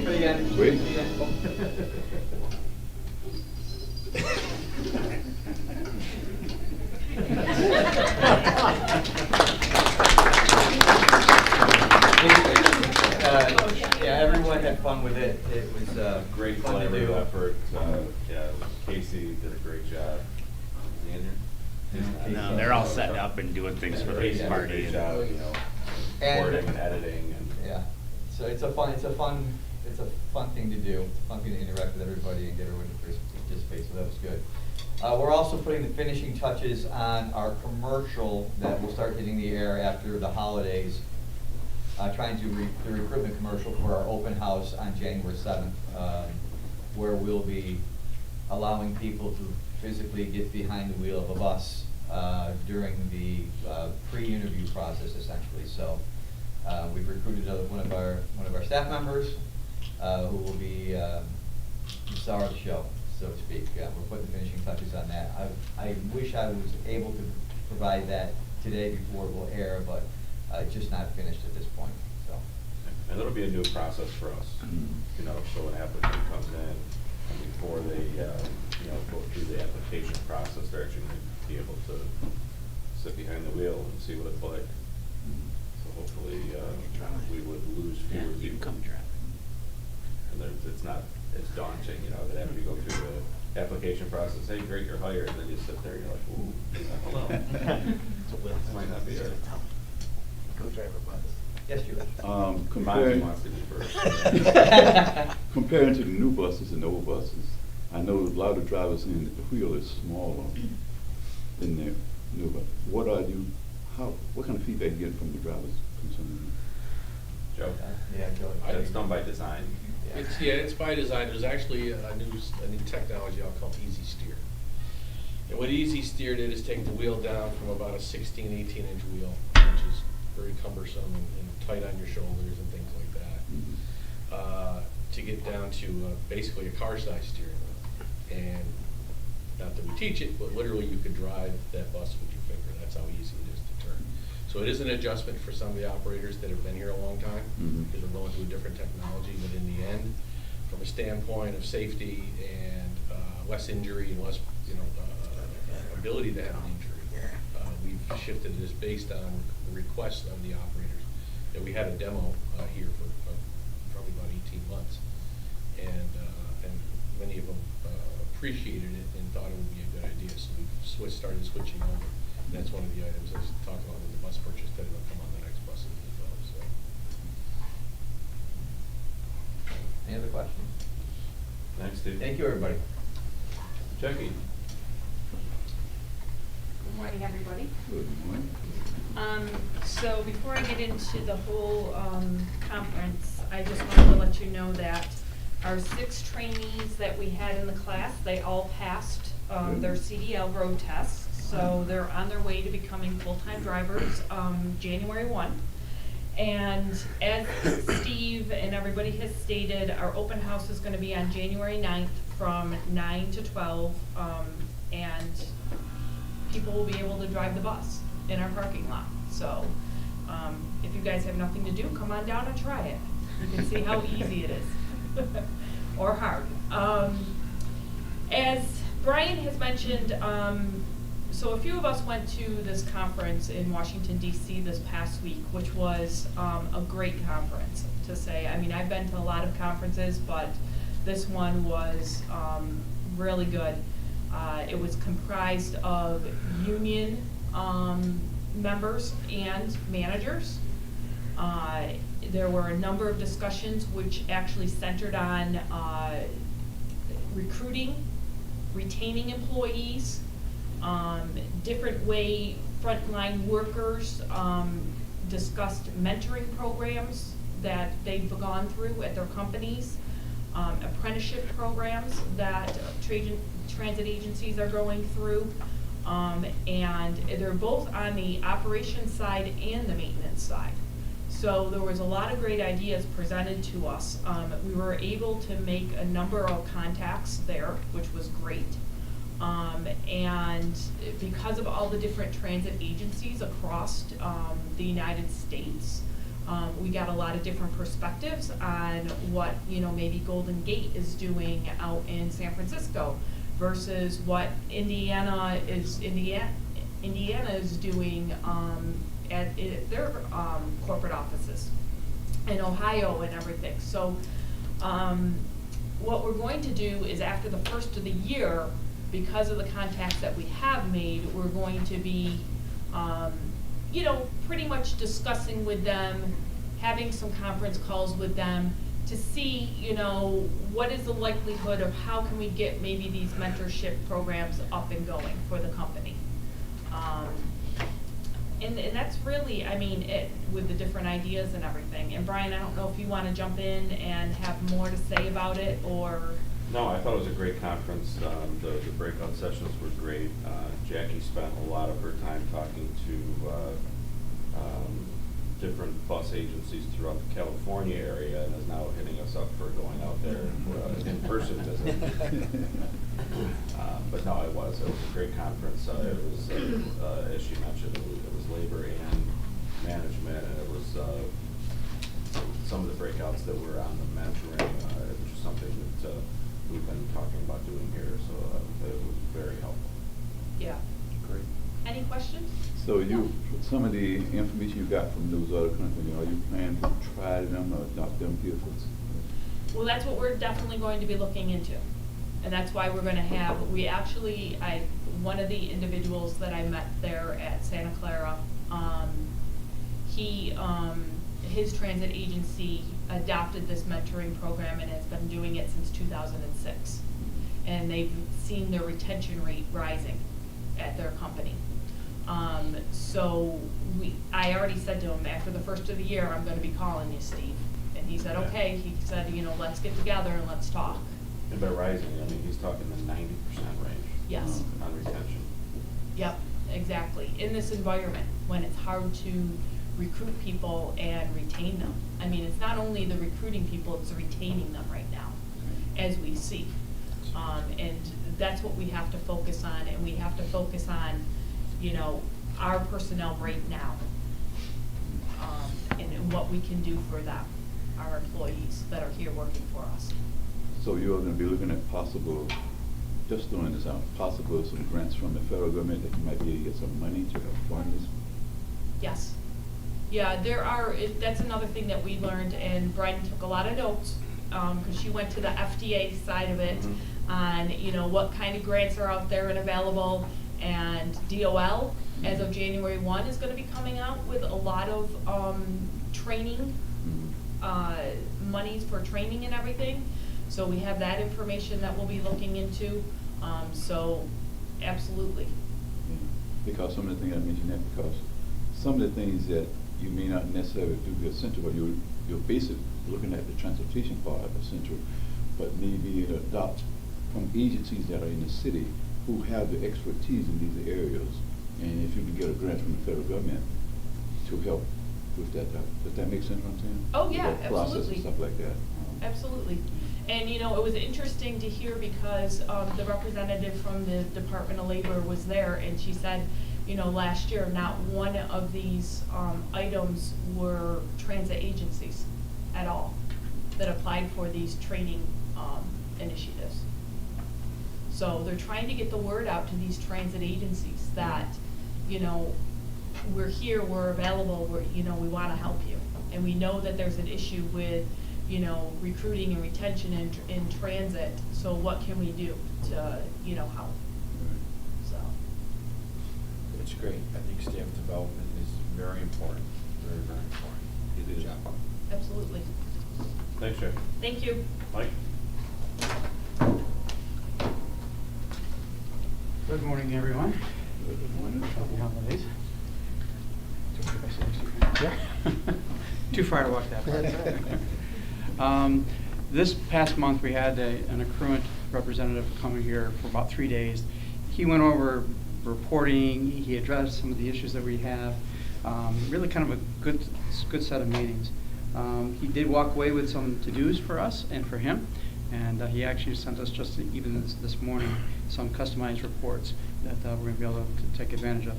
Speaker 13: for the end.
Speaker 10: Wait.
Speaker 13: For the end. Yeah, everyone had fun with it. It was
Speaker 11: Great
Speaker 13: fun to
Speaker 11: collaborative
Speaker 13: do.
Speaker 11: effort. Yeah, Casey did a great job. Is he in here?
Speaker 12: No, they're all setting up and doing things for
Speaker 11: Casey
Speaker 12: the
Speaker 11: did a
Speaker 12: party.
Speaker 11: great
Speaker 12: and-
Speaker 11: job, recording and editing and.
Speaker 13: Yeah, so it's a fun thing to do. It's a fun thing to interact with everybody and get everyone to participate, so that was good. We're also putting the finishing touches on our commercial that will start hitting the air after the holidays. Trying to do the recruitment commercial for our open house on January 7th. where we'll be allowing people to physically get behind the wheel of a bus during the pre-interview process, essentially. So we've recruited one of our staff members who will be the star of the show, so to speak. We're putting the finishing touches on that. I wish I was able to provide that today before it will air, but it's just not finished at this point. So.
Speaker 11: And it'll be a new process for us, you know, so an applicant comes in, and before they, you know, go through the application process, they're actually going to be able to sit behind the wheel and see what it's like. So hopefully, we would lose fewer people. And it's not as daunting, you know, that after you go through the application process, hey, great, you're hired, and then you sit there, and you're like, ooh, hold on. This might not be our.
Speaker 5: Go drive a bus.
Speaker 13: Yes, you would.
Speaker 11: Comparing wants to be first.
Speaker 10: Comparing to the new buses and the old buses, I know a lot of drivers saying that the wheel is smaller than the new bus. What kind of feedback you get from the drivers concerning
Speaker 11: Joe?
Speaker 13: Yeah, Joe.
Speaker 11: It's done by design.
Speaker 4: It's by design. There's actually a new technology I'll call Easy Steer. And what Easy Steer did is take the wheel down from about a 16, 18-inch wheel, which is very cumbersome and tight on your shoulders and things like that, to get down to basically a car-size steering wheel. And not that we teach it, but literally you could drive that bus with your finger. That's how easy it is to turn. So it is an adjustment for some of the operators that have been here a long time, because we're going to a different technology. But in the end, from a standpoint of safety and less injury and less, ability to have an injury, we've shifted this based on the requests of the operators. That we had a demo here for probably about 18 months, and many of them appreciated it and thought it would be a good idea. So we've started switching over. And that's one of the items I was talking about with the bus purchase that will come on the next buses as well. So.
Speaker 13: Any other questions?
Speaker 11: Thanks, Steve.
Speaker 13: Thank you, everybody.
Speaker 11: Jackie.
Speaker 6: Good morning, everybody.
Speaker 10: Good morning.
Speaker 6: So before I get into the whole conference, I just wanted to let you know that our 6 trainees that we had in the class, they all passed their CDL road tests. So they're on their way to becoming full-time drivers January 1. And as Steve and everybody has stated, our open house is going to be on January 9th from 9 to 12. And people will be able to drive the bus in our parking lot. So if you guys have nothing to do, come on down and try it. You can see how easy it is, or hard. As Brian has mentioned, so a few of us went to this conference in Washington, D.C. this past week, which was a great conference, to say. I mean, I've been to a lot of conferences, but this one was really good. It was comprised of union members and managers. There were a number of discussions which actually centered on recruiting, retaining employees, different way frontline workers discussed mentoring programs that they've gone through at their companies, apprenticeship programs that transit agencies are going through, and they're both on the operations side and the maintenance side. So there was a lot of great ideas presented to us. We were able to make a number of contacts there, which was great. And because of all the different transit agencies across the United States, we got a lot of different perspectives on what, maybe Golden Gate is doing out in San Francisco versus what Indiana is doing at their corporate offices in Ohio and everything. So what we're going to do is, after the first of the year, because of the contacts that we have made, we're going to be pretty much discussing with them, having some conference calls with them to see, what is the likelihood of how can we get maybe these mentorship programs up and going for the company. And that's really, it with the different ideas and everything. And Brian, I don't know if you want to jump in and have more to say about it, or...
Speaker 11: No, I thought it was a great conference. The breakout sessions were great. Jackie spent a lot of her time talking to different bus agencies throughout the California area and is now hitting us up for going out there for an in-person visit. But no, it was a great conference. It was, as she mentioned, it was labor and management, and it was some of the breakouts that were on the mentoring, which is something that we've been talking about doing here, so it was very helpful.
Speaker 6: Yeah.
Speaker 7: Great.
Speaker 6: Any questions?
Speaker 10: So some of the information you got from those other companies, are you planning to try them or adopt them here for?
Speaker 6: Well, that's what we're definitely going to be looking into. And that's why we're gonna have, one of the individuals that I met there at Santa Clara, his transit agency adopted this mentoring program and has been doing it since 2006. And they've seen their retention rate rising at their company. So I already said to him, after the first of the year, I'm gonna be calling you, Steve. And he said, okay. He said, let's get together and let's talk.
Speaker 11: And by rising, I mean, he's talking the 90% range.
Speaker 6: Yes.
Speaker 11: On retention.
Speaker 6: Yep, exactly. In this environment, when it's hard to recruit people and retain them. I mean, it's not only the recruiting people, it's retaining them right now, as we see. And that's what we have to focus on, and we have to focus on, our personnel right now, and what we can do for them, our employees that are here working for us.
Speaker 10: So you're going to be looking at possible some grants from the federal government that you might be able to get some money to help fund this?
Speaker 6: Yes. Yeah, that's another thing that we learned, and Bryden took a lot of notes, because she went to the FDA side of it on, what kind of grants are out there and available, and DOL, as of January 1, is gonna be coming out with a lot of, training, monies for training and everything. So we have that information that we'll be looking into, so absolutely.
Speaker 10: Yeah. Because some of the things I mentioned that because some of the things that you may not necessarily do here at Central, but you're basically looking at the transportation part of Central, but maybe adopt from agencies that are in the city who have the expertise in these areas. And if you can get a grant from the federal government to help with that, does that make sense what I'm saying?
Speaker 6: Oh, yeah,
Speaker 10: With that process
Speaker 6: absolutely.
Speaker 10: and stuff like that.
Speaker 6: Absolutely. And, it was interesting to hear because the representative from the Department of Labor was there, and she said, last year, not one of these items were transit agencies at all that applied for these training initiatives. So they're trying to get the word out to these transit agencies that, we're here, we're available, we want to help you. And we know that there's an issue with, recruiting and retention in transit, so what can we do to, help? So.
Speaker 7: It's great. I think staff development is very important, very, very important.
Speaker 11: It
Speaker 7: Good
Speaker 11: is.
Speaker 7: job.
Speaker 6: Absolutely.
Speaker 11: Thanks, Jeff.
Speaker 6: Thank you.
Speaker 11: Mike?
Speaker 17: Good morning, everyone. Good morning. Happy holidays. Too far to walk that far. This past month, we had an accruant representative coming here for about 3 days. He went over reporting. He addressed some of the issues that we have. Really kind of a good set of meetings. He did walk away with some to-dos for us and for him. And he actually sent us just even this morning some customized reports that we're going to be able to take advantage of.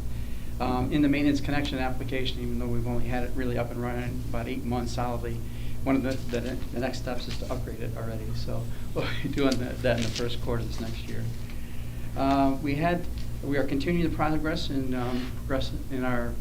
Speaker 17: In the maintenance connection application, even though we've only had it really up and running about 8 months solidly, one of the next steps is to upgrade it already. So we'll be doing that in the first quarter of this next year. We are continuing the progress in our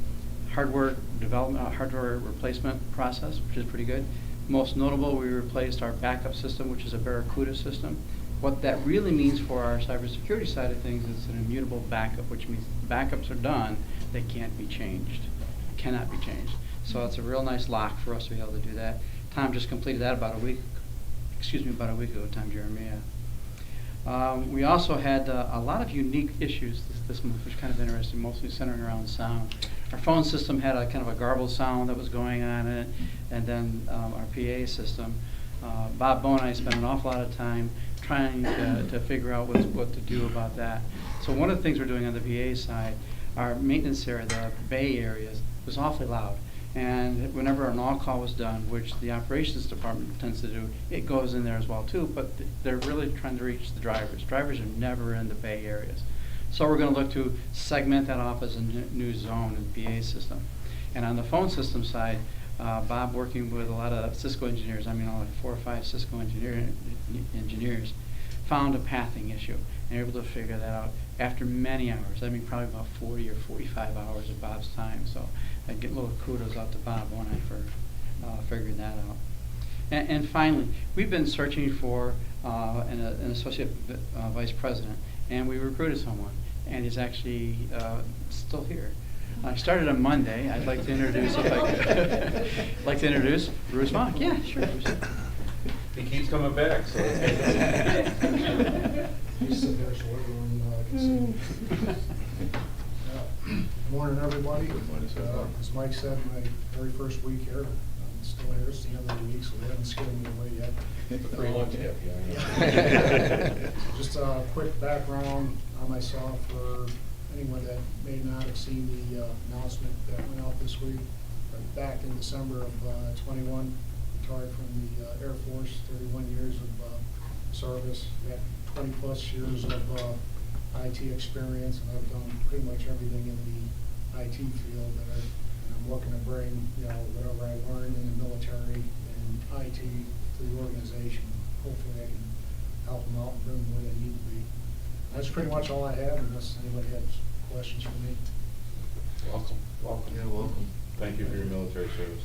Speaker 17: hardware development, hardware replacement process, which is pretty good. Most notable, we replaced our backup system, which is a Barracuda system. What that really means for our cybersecurity side of things is an immutable backup, which means backups are done, they can't be changed, cannot be changed. So it's a real nice lock for us to be able to do that. Tom just completed that about a week ago, Tom Jeremiah. We also had a lot of unique issues this month, which is kind of interesting, mostly centering around sound. Our phone system had a kind of a garbled sound that was going on in it, and then our PA system. Bob Bowe and I spent an awful lot of time trying to figure out what to do about that. So one of the things we're doing on the VA side, our maintenance area, the bay areas, was awfully loud. And whenever an all-call was done, which the operations department tends to do, it goes in there as well too, but they're really trying to reach the drivers. Drivers are never in the bay areas. So we're going to look to segment that off as a new zone in the BA system. And on the phone system side, Bob, working with a lot of Cisco engineers, like 4 or 5 Cisco engineers, found a pathing issue and able to figure that out after many hours. Probably about 40 or 45 hours of Bob's time. So I get a little kudos out to Bob when I for figuring that out. And finally, we've been searching for an associate vice president, and we recruited someone, and he's actually still here. I started on Monday. I'd like to introduce, if I could, like to introduce Bruce Mock. Yeah, sure. Bruce.
Speaker 7: He keeps coming back, so.
Speaker 18: He's sitting there so everyone can see. Good morning, everybody. As Mike said, my very first week here. I'm still here. It's the end of the week, so they haven't scared me away yet.
Speaker 4: Free lunch half, yeah.
Speaker 18: Just a quick background on myself for anyone that may not have seen the announcement that went out this week. Back in December of 21, retired from the Air Force, 31 years of service. Got 20 plus years of IT experience, and I've done pretty much everything in the IT field. And I'm looking to bring whatever I learned in the military and IT to the organization. Hopefully I can help them out and bring them where they need to be. That's pretty much all I have, unless anybody has questions for me.
Speaker 7: Welcome. Welcome.
Speaker 18: Yeah, welcome.
Speaker 7: Thank you for your military service.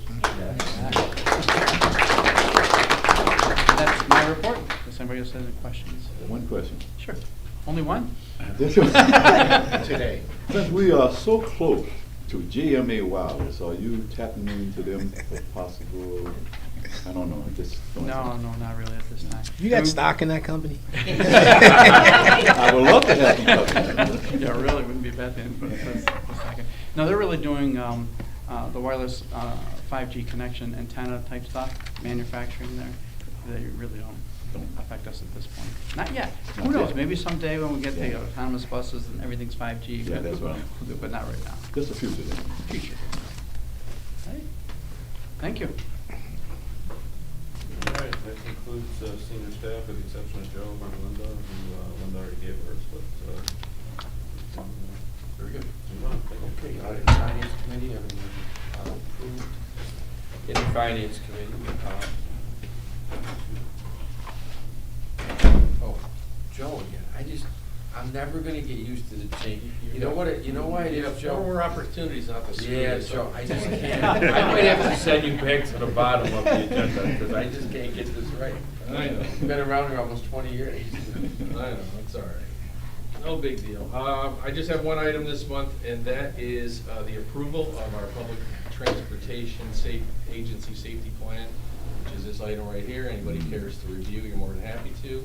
Speaker 17: That's my report. Does anybody else have any questions?
Speaker 10: One question.
Speaker 17: Sure. Only one?
Speaker 10: Today. Since we are so close to GMA Wireless, are you tapping into them if possible? I don't know.
Speaker 17: No, not really at this time.
Speaker 5: You got stock in that company?
Speaker 10: I would love to have some company.
Speaker 17: Yeah, really wouldn't be a bad thing, but that's second. No, they're really doing the wireless 5G connection antenna type stuff, manufacturing there. They really don't affect us at this point. Not yet. Who knows? Maybe someday when we get the autonomous buses and everything's 5G.
Speaker 10: Yeah, that's right.
Speaker 17: But not right now.
Speaker 10: Just a future then.
Speaker 17: Future. Right. Thank you.
Speaker 11: All right, that concludes senior staff with the exception of Joe and Linda, who Linda already gave hers, but very good.
Speaker 1: Okay, audit and finance committee, everyone approved.
Speaker 7: In the finance committee, oh, Joe again. I'm never gonna get used to the change. You know why it is, Joe?
Speaker 4: Four more opportunities not to screw
Speaker 7: Yeah,
Speaker 4: this
Speaker 7: Joe,
Speaker 4: up.
Speaker 7: I just can't. I might have to send you back to the bottom of the agenda, because I just can't get this right.
Speaker 4: I know.
Speaker 7: I've been around here almost 20 years.
Speaker 4: I know, it's all right. No big deal. I just have one item this month, and that is the approval of our public transportation agency safety plan, which is this item right here. Anybody cares to review, you're more than happy to.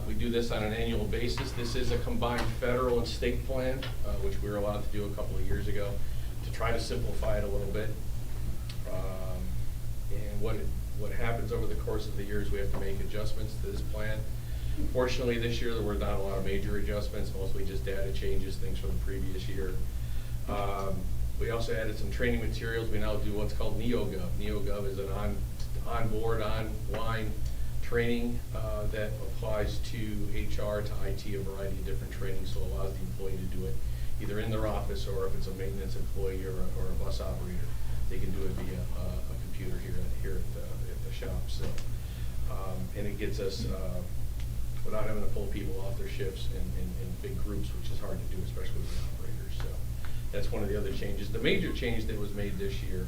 Speaker 4: We do this on an annual basis. This is a combined federal and state plan, which we were allowed to do a couple of years ago to try to simplify it a little bit. And what happens over the course of the years, we have to make adjustments to this plan. Fortunately, this year there were not a lot of major adjustments, mostly just data changes, things from the previous year. We also added some training materials. We now do what's called NeoGov. NeoGov is an onboard, online training that applies to HR, to IT, a variety of different trainings, so it allows the employee to do it either in their office, or if it's a maintenance employee or a bus operator, they can do it via a computer here at the shop. So, and it gets us without having to pull people off their shifts in big groups, which is hard to do, especially with the operators. So that's one of the other changes. The major change that was made this year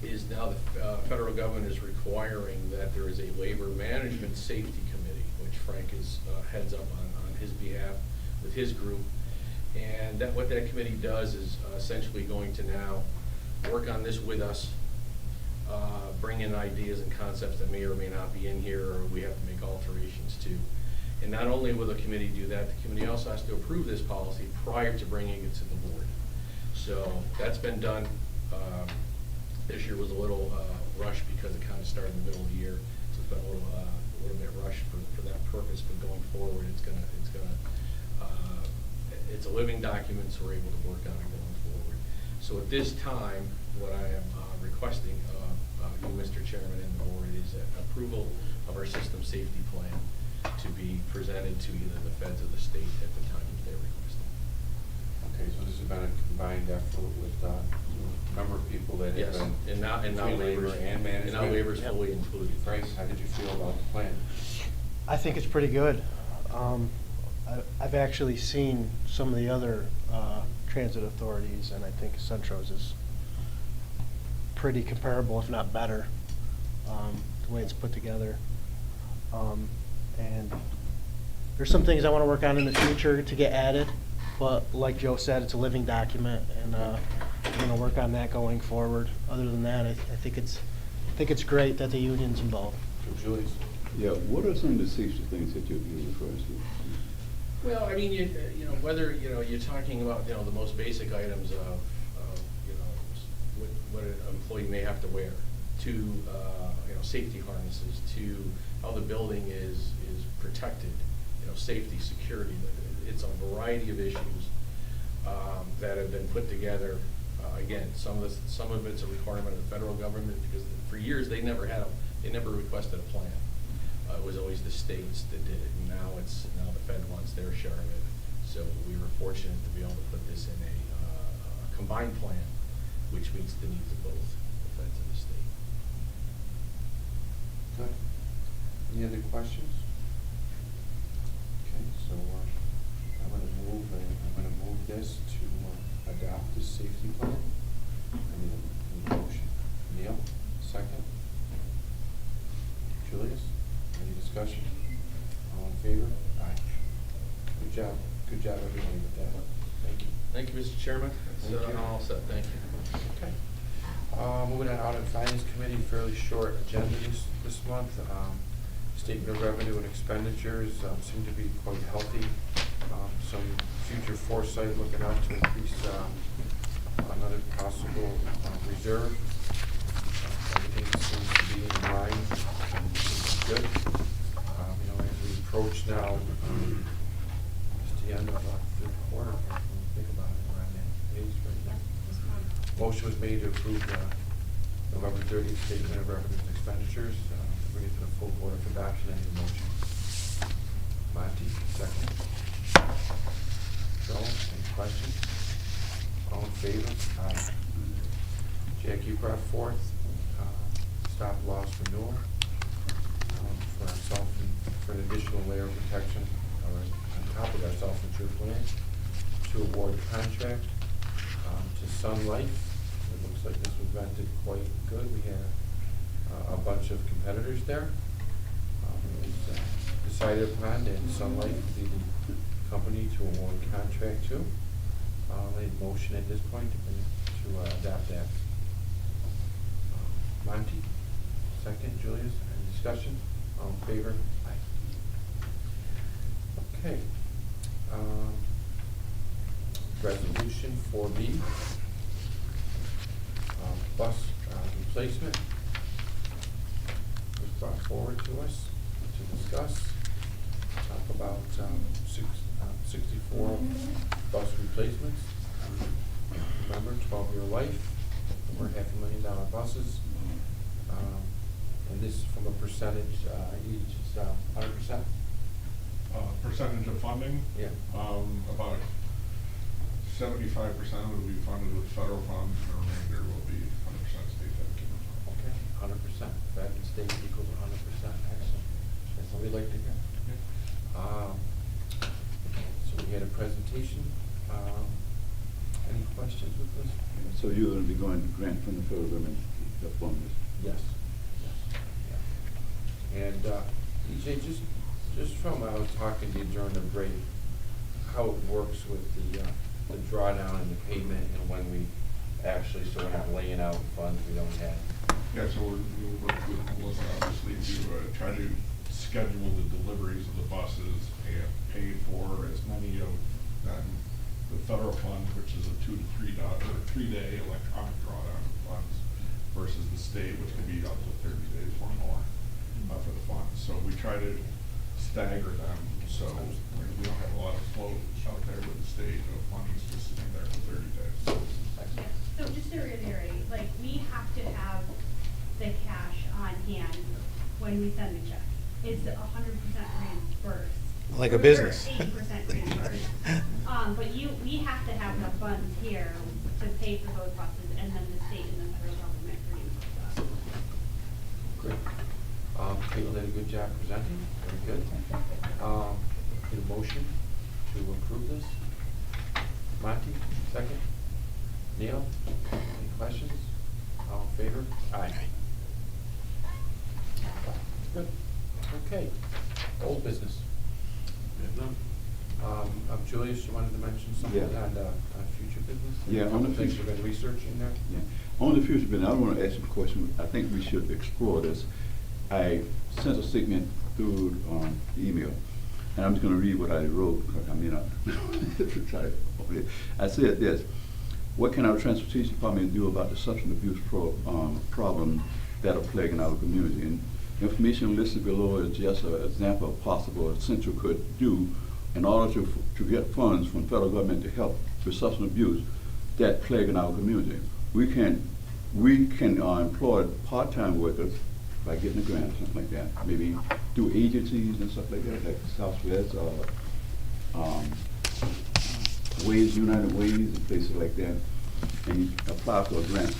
Speaker 4: is now the federal government is requiring that there is a labor management safety committee, which Frank is heads up on his behalf with his group. And what that committee does is essentially going to now work on this with us, bring in ideas and concepts that may or may not be in here, or we have to make alterations to. And not only will the committee do that, the committee also has to approve this policy prior to bringing it to the board. So that's been done. This year was a little rushed because it kind of started in the middle of the year. it's been a little bit rushed for that purpose, but going forward, it's a living document, so we're able to work on it going forward. So at this time, what I am requesting you, Mr. Chairman, and the board is approval of our system safety plan to be presented to either the feds or the state at the time that they're requesting.
Speaker 7: Okay, so this has been a combined effort with a number of people that have
Speaker 4: Yes,
Speaker 7: been.
Speaker 4: and now
Speaker 7: between labor
Speaker 4: waivers
Speaker 7: and management.
Speaker 4: And now waivers fully included.
Speaker 7: Frank, how did you feel about the plan?
Speaker 19: I think it's pretty good. I've actually seen some of the other transit authorities, and I think Centros is pretty comparable, if not better, the way it's put together. And there's some things I want to work on in the future to get added, but like Joe said, it's a living document, and I'm going to work on that going forward. Other than that, I think it's great that the union's involved.
Speaker 7: So Julius?
Speaker 10: Yeah, what are some of the safety things that you refer to?
Speaker 4: Well, I mean, you know, whether, you know, you're talking about, you know, the most basic items of you know, what an employee may have to wear, to, you know, safety harnesses, to how the building is protected, you know, safety, security. It's a variety of issues that have been put together. Again, some of it's a requirement of the federal government, because for years they never requested a plan. It was always the states that did it, and now the Fed wants their share of it. So we were fortunate to be able to put this in a combined plan, which meets the needs of both the Feds and the state.
Speaker 7: Good. Any other questions? Okay, so I'm going to move this to adopt the safety plan. I need a motion. Neil, second. Julius, any discussion? All in favor? Aye. Good job, everybody, with that. Thank you.
Speaker 4: Thank you, Mr. Chairman.
Speaker 7: Thank you.
Speaker 4: All set. Thank you.
Speaker 7: Okay. Moving on, Audit and Finance Committee, fairly short agenda this month. Statement of revenue and expenditures seem to be quite healthy. Some future foresight looking out to increase another possible reserve. Everything seems to be in line. Good. You know, as we approach now, just the end of the third quarter, when we think about it, we're on that page right now. Motion was made to approve November 30th statement of revenues and expenditures. Bring it to the full board for adoption. Any motion? Monty, second. Joe, any questions? All in favor? Aye. Jack, you brought forth stop loss renewal for ourselves and for an additional layer of protection on top of our self-insured plan to award a contract to Sun Life. It looks like this was vented quite good. We had a bunch of competitors there. It was decided upon that Sun Life would be the company to award a contract to. A motion at this point to adopt that. Monty, second. Julius, any discussion? All in favor? Aye. Okay. Resolution 4B, bus replacement was brought forward to us to discuss. Talk about 64 bus replacements. Remember, 12-year life, we're $500,000 buses. And this from a percentage, each is 100%?
Speaker 3: Percentage of funding?
Speaker 7: Yeah.
Speaker 3: About 75% will be funded with federal funds, and the remainder will be 100% state dedicated.
Speaker 7: Okay, 100%. Fed and state equals 100%. Excellent. That's what we like to hear. So we had a presentation. Any questions with this?
Speaker 10: So you're going to be going to grant from the federal government to fund this?
Speaker 7: Yes. Yeah. And EJ, just from I was talking to you during the break, how it works with the drawdown and the payment, and when we actually, so we're not laying out funds we don't have.
Speaker 3: Yeah, so we're working with Melissa, obviously, to try to schedule the deliveries of the buses and pay for as many of the federal funds, which is a 2 to 3 day electronic drawdown of funds, versus the state, which can be up to 30 days or more. for the funds. So we try to stagger them, so we don't have a lot of float out there with the state of monies just sitting there for 30 days.
Speaker 20: So just to reiterate, like, we have to have the cash on hand when we send the check. It's 100% reimbursed.
Speaker 5: Like a business.
Speaker 20: 80% reimbursed. But we have to have the funds here to pay for those buses, and then the state and the federal government reimburse us.
Speaker 1: Great. Caitlin did a good job presenting, very good. Need a motion to approve this? Monty, second? Neil, any questions? All in favor? Aye. Good. Okay. Old business. We have none. Julius, you wanted to mention something
Speaker 10: Yeah.
Speaker 1: on future business?
Speaker 10: Yeah, on the
Speaker 1: Things
Speaker 10: future.
Speaker 1: you've been researching there?
Speaker 10: Yeah. On the future, but I want to ask you a question. I think we should explore this. I sent a statement through email, and I'm just going to read what I wrote, because I may not try to. I said this: what can our transportation department do about the substance abuse problem that are plaguing our community? And information listed below is just an example of possible what Central could do in order to get funds from federal government to help with substance abuse that plague in our community. We can employ part-time workers by getting a grant or something like that, maybe through agencies and stuff like that, like Southwest or Ways, United Ways, and places like that, and you apply for a grant.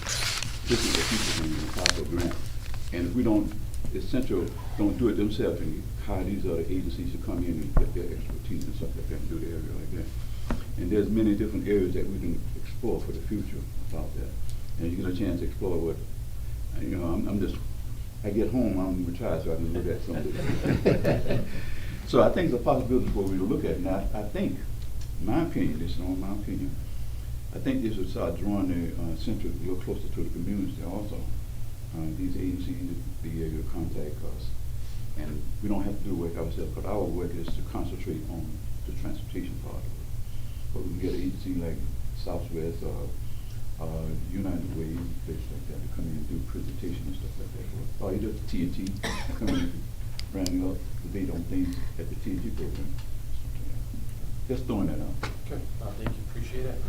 Speaker 10: This is what people can apply for a grant. And if we don't, if Central don't do it themselves, and you hire these other agencies to come in and get their expertise and stuff like that and do the area like that. And there's many different areas that we can explore for the future about that. And you get a chance to explore what, you know, I get home, I'm retired, so I can look at some of it. So I think it's a possibility for we to look at. And I think, in my opinion, this is only my opinion, I think this would start drawing the Central a little closer to the community also. These agencies be able to contact us. And we don't have to do the work ourselves, but our work is to concentrate on the transportation part of it. But we can get an agency like Southwest or United Way, places like that, to come in and do presentation and stuff like that. Or either TNT, come in and bring up debate on things at the TNT program. Just throwing that out.
Speaker 1: Okay, thank you, appreciate it.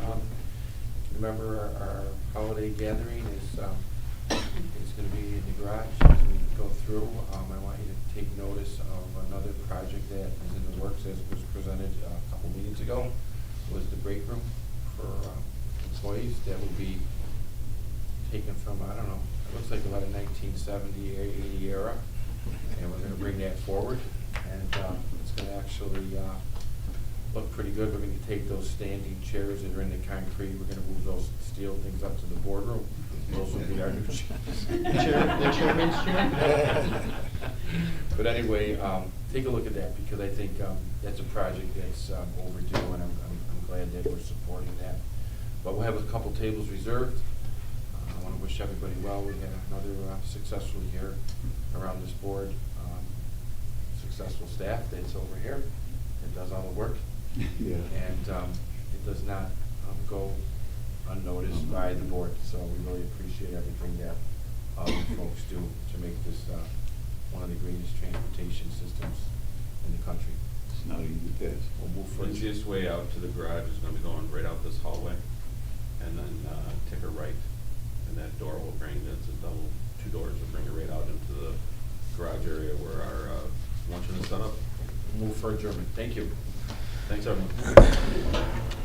Speaker 1: Remember our holiday gathering is going to be in the garage as we go through. I want you to take notice of another project that is in the works, as was presented a couple meetings ago, was the break room for employees that will be taken from, I don't know, it looks like about a 1970, 80 era, and we're going to bring that forward, and it's going to actually look pretty good. We're going to take those standing chairs that are in the concrete, we're going to move those steel things up to the boardroom. Those will be our new chairs.
Speaker 19: The chairman's chair?
Speaker 1: But anyway, take a look at that, because I think that's a project that's overdue, and I'm glad that we're supporting that. But we'll have a couple tables reserved. I want to wish everybody well. We had another successful year around this board. Successful staff that's over here. It does all the work.
Speaker 10: Yeah.
Speaker 1: And it does not go unnoticed by the board. So we really appreciate everything that you folks do to make this one of the greenest transportation systems in the country.
Speaker 10: It's not easy to pass.
Speaker 1: We'll move
Speaker 11: The
Speaker 1: further.
Speaker 11: easiest way out to the garage is going to be going right out this hallway, and then take a right, and that door will bring, it's a double, two doors will bring you right out into the garage area where our luncheon is set up.
Speaker 1: Move for adjournment. Thank you.
Speaker 11: Thanks, everyone.